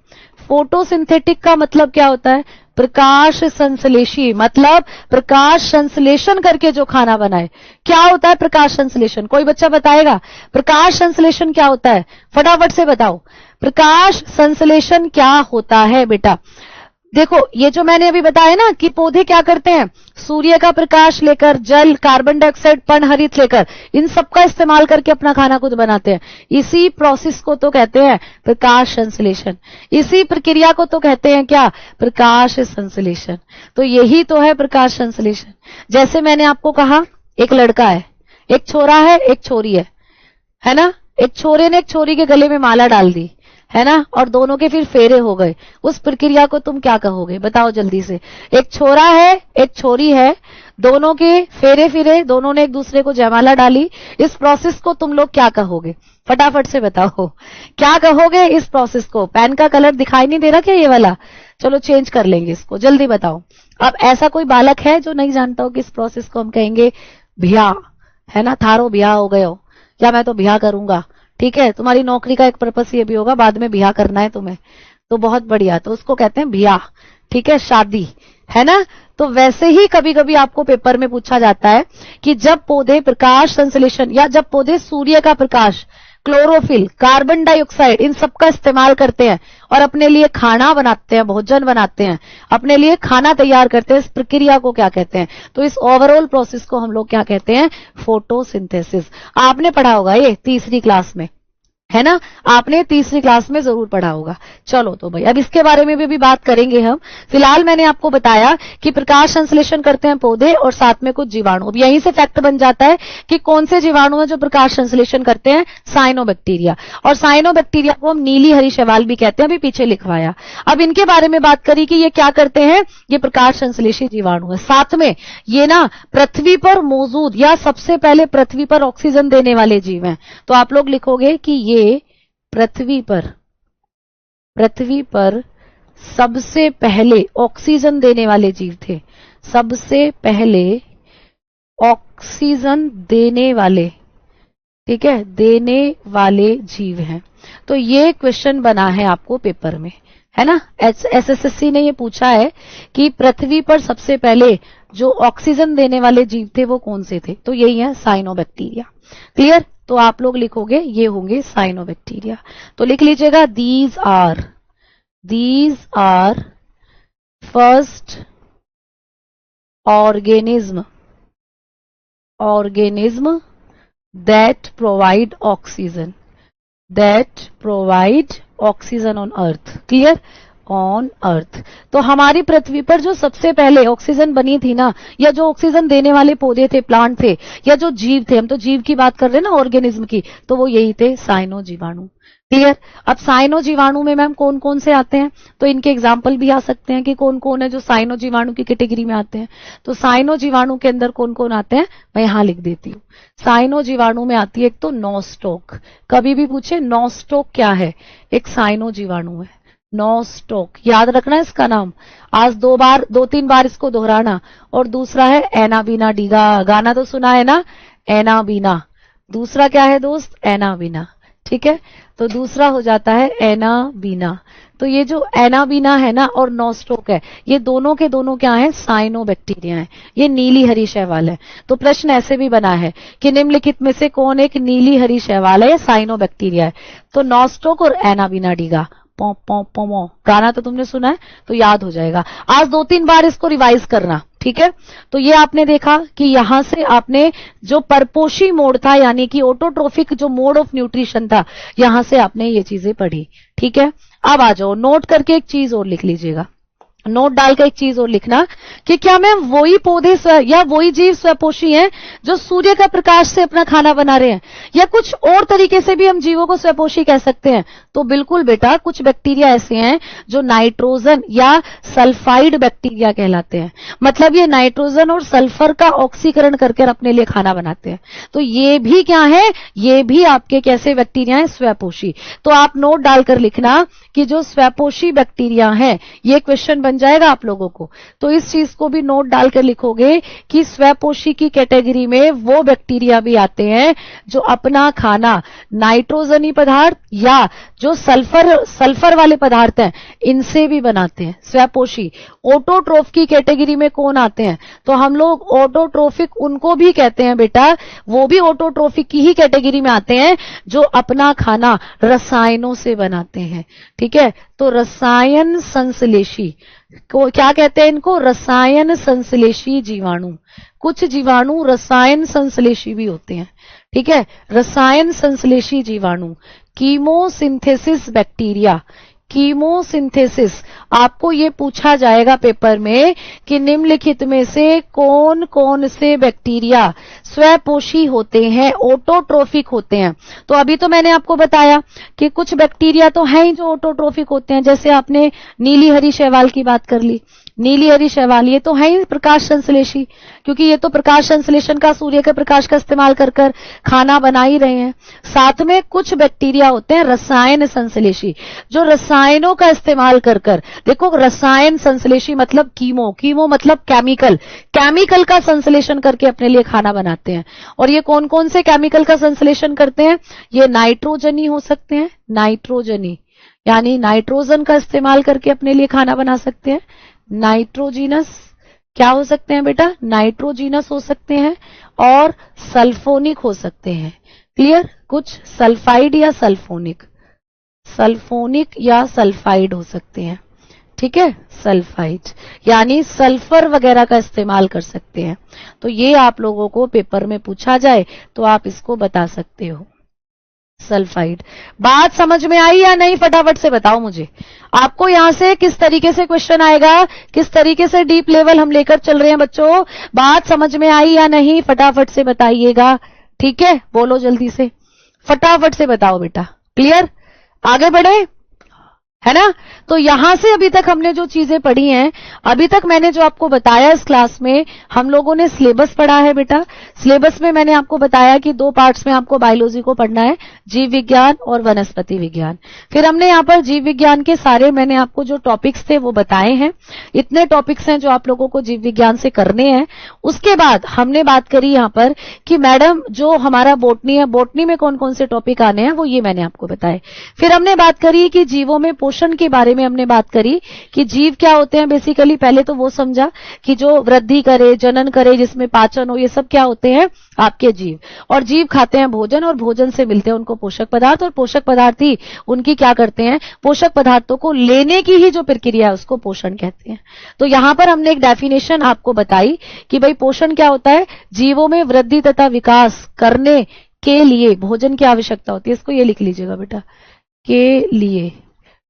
फोटोसिंथेटिक का मतलब क्या होता है? प्रकाश संश्लेषी, मतलब प्रकाश संश्लेषण करके जो खाना बनाए। क्या होता है प्रकाश संश्लेषण? कोई बच्चा बताएगा प्रकाश संश्लेषण क्या होता है? फटाफट से बताओ, प्रकाश संश्लेषण क्या होता है बेटा? देखो, ये जो मैंने अभी बताया ना कि पौधे क्या करते हैं, सूर्य का प्रकाश लेकर, जल, कार्बन डाइऑक्साइड, पर्णहरित लेकर, इन सब का इस्तेमाल करके अपना खाना खुद बनाते हैं। इसी प्रोसेस को तो कहते हैं प्रकाश संश्लेषण। इसी प्रक्रिया को तो कहते हैं क्या? प्रकाश संश्लेषण। तो यही तो है प्रकाश संश्लेषण। जैसे मैंने आपको कहा, एक लड़का है, एक छोरा है, एक छोरी है ना? एक छोरे ने एक छोरी के गले में माला डाल दी, है ना, और दोनों के फिर फेरे हो गए। उस प्रक्रिया को तुम क्या कहोगे? बताओ जल्दी से। एक छोरा है, एक छोरी है, दोनों के फेरे फिरे, दोनों ने एक दूसरे को जयमाला डाली। इस प्रोसेस को तुम लोग क्या कहोगे? फटाफट से बताओ, क्या कहोगे इस प्रोसेस को? पेन का कलर दिखाई नहीं दे रहा क्या ये वाला? चलो चेंज कर लेंगे इसको, जल्दी बताओ। अब ऐसा कोई बालक है जो नहीं जानता हो कि इस प्रोसेस को हम कहेंगे ब्याह, है ना? थारो ब्याह हो गए हो, या मैं तो ब्याह करूंगा, ठीक है, तुम्हारी नौकरी का एक पर्पस ये भी होगा, बाद में ब्याह करना है तुम्हें, तो बहुत बढ़िया, तो उसको कहते हैं ब्याह, ठीक है, शादी, है ना? तो वैसे ही कभी कभी आपको पेपर में पूछा जाता है कि जब पौधे प्रकाश संश्लेषण, या जब पौधे सूर्य का प्रकाश, क्लोरोफिल, कार्बन डाइऑक्साइड, इन सब का इस्तेमाल करते हैं और अपने लिए खाना बनाते हैं, भोजन बनाते हैं, अपने लिए खाना तैयार करते हैं, इस प्रक्रिया को क्या कहते हैं? तो इस ओवरऑल प्रोसेस को हम लोग क्या कहते हैं? फोटोसिंथेसिस। आपने पढ़ा होगा ये तीसरी क्लास में, है ना? आपने तीसरी क्लास में जरूर पढ़ा होगा। चलो तो भाई, अब इसके बारे में भी बात करेंगे हम। फिलहाल मैंने आपको बताया कि प्रकाश संश्लेषण करते हैं पौधे और साथ में कुछ जीवाणु। अब यहीं से फैक्ट बन जाता है कि कौन से जीवाणु हैं जो प्रकाश संश्लेषण करते हैं? साइनोबैक्टीरिया। और साइनोबैक्टीरिया को हम नीली हरी शैवाल भी कहते हैं, अभी पीछे लिखवाया। अब इनके बारे में बात करी कि ये क्या करते हैं? ये प्रकाश संश्लेषी जीवाणु है। साथ में ये ना पृथ्वी पर मौजूद, या सबसे पहले पृथ्वी पर ऑक्सीजन देने वाले जीव हैं। तो आप लोग लिखोगे कि ये पृथ्वी पर सबसे पहले ऑक्सीजन देने वाले जीव थे। सबसे पहले ऑक्सीजन देने वाले, ठीक है, देने वाले जीव हैं। तो ये क्वेश्चन बना है आपको पेपर में, है ना? एसएससी ने ये पूछा है कि पृथ्वी पर सबसे पहले जो ऑक्सीजन देने वाले जीव थे वो कौन से थे? तो यही है साइनोबैक्टीरिया। क्लियर? तो आप लोग लिखोगे ये होंगे साइनोबैक्टीरिया। तो लिख लीजिएगा, these are first organism that provide oxygen on earth. Clear? On earth. तो हमारी पृथ्वी पर जो सबसे पहले ऑक्सीजन बनी थी ना, या जो ऑक्सीजन देने वाले पौधे थे, प्लांट थे, या जो जीव थे, हम तो जीव की बात कर रहे हैं ना, ऑर्गेनिज्म की, तो वो यही थे साइनो जीवाणु। क्लियर? अब साइनो जीवाणु में मैम कौन कौन से आते हैं? तो इनके एग्जाम्पल भी आ सकते हैं कि कौन कौन है जो साइनो जीवाणु की कैटेगरी में आते हैं। तो साइनो जीवाणु के अंदर कौन कौन आते हैं मैं यहां लिख देती हूँ। साइनो जीवाणु में आती है एक तो नॉस्टॉक। कभी भी पूछे नॉस्टॉक क्या है? एक साइनो जीवाणु है, नॉस्टॉक। याद रखना इसका नाम, आज दो तीन बार इसको दोहराना। और दूसरा है एनाबीना-डिगा, गाना तो सुना है ना, एनाबीना। दूसरा क्या है दोस्त? एनाबीना। ठीक है, तो दूसरा हो जाता है एनाबीना। तो ये जो एनाबीना है ना और नॉस्टॉक है, ये दोनों के दोनों क्या है? साइनोबैक्टीरिया है। ये नीली हरी शैवाल है। तो प्रश्न ऐसे भी बना है कि निम्नलिखित में से कौन एक नीली हरी शैवाल है या साइनोबैक्टीरिया है? तो नॉस्टॉक और एनाबीना-डिगा। पौ पौ पौ, गाना तो तुमने सुना है, तो याद हो जाएगा। आज दो तीन बार इसको रिवाइज करना, ठीक है? तो ये आपने देखा कि यहां से आपने जो परपोषी मोड था, यानी कि ऑटोट्रोफिक जो मोड ऑफ न्यूट्रिशन था, यहां से आपने ये चीजें पढ़ी। ठीक है, अब आ जाओ, नोट करके एक चीज और लिख लीजिएगा। नोट डालकर एक चीज और लिखना कि क्या मैम वही पौधे या वही जीव स्वपोषी हैं जो सूर्य का प्रकाश से अपना खाना बना रहे हैं, या कुछ और तरीके से भी हम जीवों को स्वपोषी कह सकते हैं? तो बिल्कुल बेटा, कुछ बैक्टीरिया ऐसे हैं जो नाइट्रोजन या सल्फाइड बैक्टीरिया कहलाते हैं। मतलब ये नाइट्रोजन और सल्फर का ऑक्सीकरण करके अपने लिए खाना बनाते हैं। तो ये भी क्या है? ये भी आपके कैसे बैक्टीरिया हैं? स्वपोषी। तो आप नोट डालकर लिखना कि जो स्वपोषी बैक्टीरिया हैं, ये क्वेश्चन बन बन जाएगा आप लोगों को। तो इस चीज को भी नोट डालकर लिखोगे कि स्वपोषी की कैटेगरी में वो बैक्टीरिया भी आते हैं जो अपना खाना नाइट्रोजनी पदार्थ या जो सल्फर वाले पदार्थ हैं इनसे भी बनाते हैं, स्वपोषी। ऑटोट्रोफ की कैटेगरी में कौन आते हैं? तो हम लोग ऑटोट्रोफिक उनको भी कहते हैं बेटा, वो भी ऑटोट्रोफिक की ही कैटेगरी में आते हैं जो अपना खाना रसायनों से बनाते हैं। ठीक है, तो रसायन संश्लेषी को क्या कहते हैं? इनको रसायन संश्लेषी जीवाणु। कुछ जीवाणु रसायन संश्लेषी भी होते हैं। ठीक है, रसायन संश्लेषी जीवाणु। कीमोसिंथेसिस बैक्टीरिया, कीमोसिंथेसिस आपको ये पूछा जाएगा पेपर में कि निम्नलिखित में से कौन कौन से बैक्टीरिया स्वपोषी होते हैं, ऑटोट्रोफिक होते हैं। तो अभी तो मैंने आपको बताया कि कुछ बैक्टीरिया तो हैं ही जो ऑटोट्रोफिक होते हैं, जैसे आपने नीली हरी शैवाल की बात कर ली। नीली हरी शैवाल ये तो है ही प्रकाश संश्लेषी, क्योंकि ये तो प्रकाश संश्लेषण का, सूर्य के प्रकाश का इस्तेमाल कर कर खाना बना ही रहे हैं। साथ में कुछ बैक्टीरिया होते हैं रसायन संश्लेषी, जो रसायनों का इस्तेमाल कर कर, देखो रसायन संश्लेषी मतलब कीमो मतलब केमिकल का संश्लेषण करके अपने लिए खाना बनाते हैं। और ये कौन कौन से केमिकल का संश्लेषण करते हैं? ये नाइट्रोजनी हो सकते हैं, नाइट्रोजनी यानी नाइट्रोजन का इस्तेमाल करके अपने लिए खाना बना सकते हैं। नाइट्रोजीनस क्या हो सकते हैं बेटा? नाइट्रोजीनस हो सकते हैं और सल्फोनिक हो सकते हैं। क्लियर? कुछ सल्फाइड या सल्फोनिक या सल्फाइड हो सकते हैं। ठीक है, सल्फाइड यानी सल्फर वगैरह का इस्तेमाल कर सकते हैं। तो ये आप लोगों को पेपर में पूछा जाए तो आप इसको बता सकते हो, सल्फाइड। बात समझ में आई या नहीं? फटाफट से बताओ मुझे, आपको यहां से किस तरीके से क्वेश्चन आएगा, किस तरीके से डीप लेवल हम लेकर चल रहे हैं बच्चों? बात समझ में आई या नहीं? फटाफट से बताइएगा। ठीक है, बोलो जल्दी से, फटाफट से बताओ बेटा। क्लियर? आगे बढ़े, है ना? तो यहां से अभी तक हमने जो चीजें पढ़ी हैं, अभी तक मैंने जो आपको बताया इस क्लास में, हम लोगों ने सिलेबस पढ़ा है बेटा। सिलेबस में मैंने आपको बताया कि 2 पार्ट्स में आपको बायोलॉजी को पढ़ना है, जीव विज्ञान और वनस्पति विज्ञान। फिर हमने यहाँ पर जीव विज्ञान के सारे मैंने आपको जो टॉपिक्स थे वो बताए हैं। इतने टॉपिक्स हैं जो आप लोगों को जीव विज्ञान से करने हैं। उसके बाद हमने बात करी यहाँ पर कि मैडम जो हमारा बोटनी है, बोटनी में कौन कौन से टॉपिक आने हैं वो ये मैंने आपको बताए। फिर हमने बात करी कि जीवों में पोषण के बारे में हमने बात करी कि जीव क्या होते हैं। बेसिकली पहले तो वो समझा कि जो वृद्धि करे, जनन करे, जिसमें पाचन हो, ये सब क्या होते हैं? आपके जीव। और जीव खाते हैं भोजन और भोजन से मिलते हैं उनको पोषक पदार्थ, और पोषक पदार्थ ही उनकी क्या करते हैं? पोषक पदार्थों को लेने की ही जो प्रक्रिया है उसको पोषण कहते हैं। तो यहां पर हमने एक डेफिनेशन आपको बताई कि भाई पोषण क्या होता है? जीवों में वृद्धि तथा विकास करने के लिए भोजन की आवश्यकता होती है। इसको ये लिख लीजिएगा बेटा, के लिए।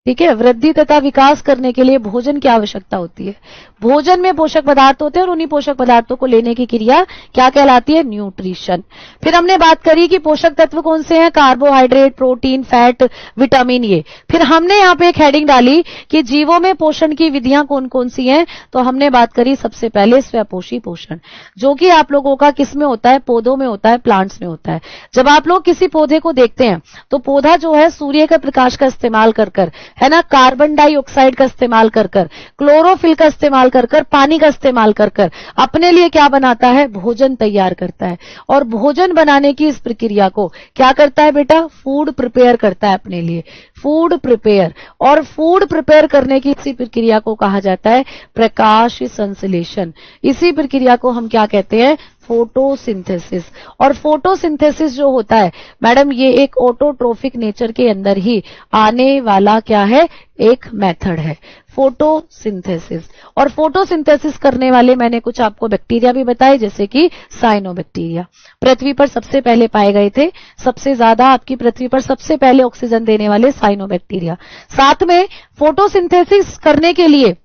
ठीक है, वृद्धि तथा विकास करने के लिए भोजन की आवश्यकता होती है। भोजन में पोषक पदार्थ होते हैं और उन्हीं पोषक पदार्थों को लेने की क्रिया क्या कहलाती है? न्यूट्रिशन। फिर हमने बात करी कि पोषक तत्व कौन से हैं? Carbohydrate, protein, fat, vitamin. ये फिर हमने यहाँ पे एक हेडिंग डाली कि जीवों में पोषण की विधियां कौन कौन सी हैं। तो हमने बात करी सबसे पहले स्वपोषी पोषण, जो कि आप लोगों का किस में होता है? पौधों में होता है, प्लांट्स में होता है। जब आप लोग किसी पौधे को देखते हैं तो पौधा जो है सूर्य के प्रकाश का इस्तेमाल कर कर, है ना, कार्बन डाइऑक्साइड का इस्तेमाल कर कर, क्लोरोफिल का इस्तेमाल कर कर, पानी का इस्तेमाल कर कर अपने लिए क्या बनाता है? भोजन तैयार करता है। और भोजन बनाने की इस प्रक्रिया को क्या करता है बेटा? फूड प्रिपेयर करता है अपने लिए, फूड प्रिपेयर। और फूड प्रिपेयर करने की इसी प्रक्रिया को कहा जाता है प्रकाश संश्लेषण। इसी प्रक्रिया को हम क्या कहते हैं? फोटोसिंथेसिस। और फोटोसिंथेसिस जो होता है मैडम, ये एक ऑटोट्रोफिक नेचर के अंदर ही आने वाला क्या है? एक मेथड है फोटोसिंथेसिस। और फोटोसिंथेसिस करने वाले मैंने कुछ आपको बैक्टीरिया भी बताए, जैसे कि साइनोबैक्टीरिया। पृथ्वी पर सबसे पहले पाए गए थे, सबसे ज्यादा आपकी पृथ्वी पर सबसे पहले ऑक्सीजन देने वाले साइनोबैक्टीरिया। साथ में फोटोसिंथेसिस करने के लिए,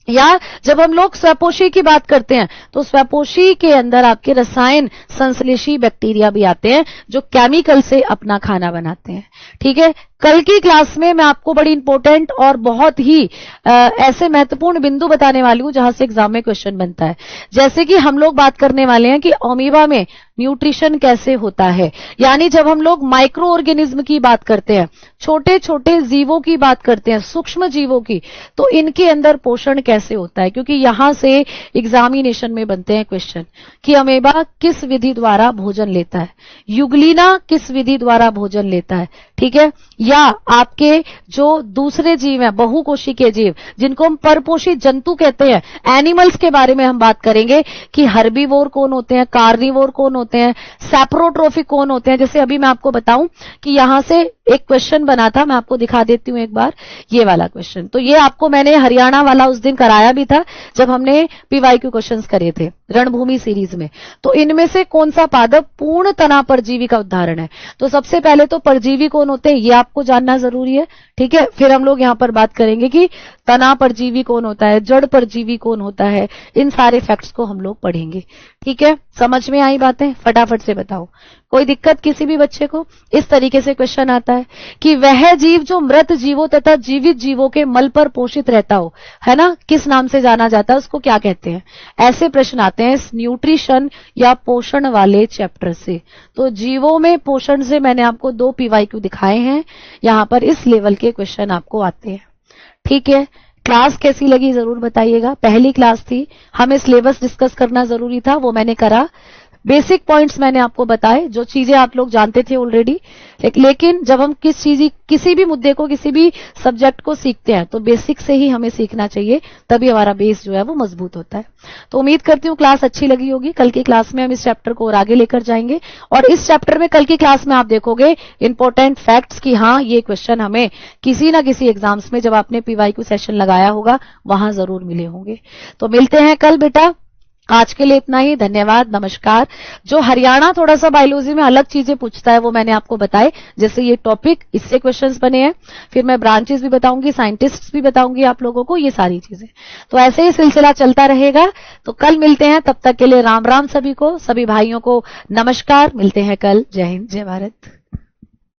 या जब हम लोग स्वपोषी की बात करते हैं तो स्वपोषी के अंदर आपके रसायन संश्लेषी बैक्टीरिया भी आते हैं जो केमिकल से अपना खाना बनाते हैं। ठीक है, कल की क्लास में मैं आपको बड़ी इंपॉर्टेंट और बहुत ही ऐसे महत्वपूर्ण बिंदु बताने वाली हूं जहां से एग्जाम में क्वेश्चन बनता है। जैसे कि हम लोग बात करने वाले हैं कि अमीबा में न्यूट्रिशन कैसे होता है। यानी जब हम लोग माइक्रो ऑर्गेनिज्म की बात करते हैं, छोटे छोटे जीवों की बात करते हैं, सूक्ष्म जीवों की, तो इनके अंदर पोषण कैसे होता है, क्योंकि यहां से एग्जामिनेशन में बनते हैं क्वेश्चन कि अमेबा किस विधि द्वारा भोजन लेता है, युगलीना किस विधि द्वारा भोजन लेता है, ठीक है, या आपके जो दूसरे जीव हैं, बहुकोशिकीय जीव, जिनको हम परपोषित जंतु कहते हैं, एनिमल्स के बारे में हम बात करेंगे कि हर्बीवोर कौन होते हैं, कार्निवोर कौन होते हैं, सैप्रोट्रोफिक कौन होते हैं। जैसे अभी मैं आपको बताऊं कि यहां से एक क्वेश्चन बना था, मैं आपको दिखा देती हूं एक बार, ये वाला क्वेश्चन। तो ये आपको मैंने हरियाणा वाला उस दिन कराया भी था जब हमने पीवाईक्यू क्वेश्चंस करे थे रणभूमि सीरीज में। तो इनमें से कौन सा पादप पूर्ण तना परजीवी का उदाहरण है। तो सबसे पहले तो परजीवी कौन होते हैं ये आपको जानना जरूरी है, ठीक है। फिर हम लोग यहां पर बात करेंगे कि तना परजीवी कौन होता है, जड़ परजीवी कौन होता है, इन सारे फैक्ट्स को हम लोग पढ़ेंगे, ठीक है। समझ में आई बातें, फटाफट से बताओ, कोई दिक्कत किसी भी बच्चे को। इस तरीके से क्वेश्चन आता है कि वह जीव जो मृत जीवों तथा जीवित जीवों के मल पर पोषित रहता हो, है ना, किस नाम से जाना जाता है, उसको क्या कहते हैं। ऐसे प्रश्न आते हैं इस न्यूट्रिशन या पोषण वाले चैप्टर से। तो जीवों में पोषण से मैंने आपको 2 पीवाईक्यू दिखाए हैं, यहां पर इस लेवल के क्वेश्चन आपको आते हैं, ठीक है। क्लास कैसी लगी जरूर बताइएगा। पहली क्लास थी, हमें सिलेबस डिस्कस करना जरूरी था, वो मैंने करा। बेसिक पॉइंट्स मैंने आपको बताए, जो चीजें आप लोग जानते थे ऑलरेडी। लेकिन जब हम किसी भी मुद्दे को, किसी भी सब्जेक्ट को सीखते हैं तो बेसिक से ही हमें सीखना चाहिए, तभी हमारा बेस जो है वो मजबूत होता है। तो उम्मीद करती हूँ क्लास अच्छी लगी होगी। कल की क्लास में हम इस चैप्टर को और आगे लेकर जाएंगे, और इस चैप्टर में कल की क्लास में आप देखोगे इंपॉर्टेंट फैक्ट्स कि हाँ ये क्वेश्चन हमें किसी ना किसी एग्जाम्स में, जब आपने पीवाईक्यू सेशन लगाया होगा, वहां जरूर मिले होंगे। तो मिलते हैं कल बेटा, आज के लिए इतना ही, धन्यवाद, नमस्कार। जो हरियाणा थोड़ा सा बायोलॉजी में अलग चीजें पूछता है वो मैंने आपको बताए, जैसे ये टॉपिक, इससे क्वेश्चंस बने हैं, फिर मैं ब्रांचेस भी बताऊंगी, साइंटिस्ट्स भी बताऊंगी आप लोगों को, ये सारी चीजें। तो ऐसे ही सिलसिला चलता रहेगा। तो कल मिलते हैं, तब तक के लिए राम राम सभी को, सभी भाइयों को नमस्कार। मिलते हैं कल। जय हिंद, जय भारत।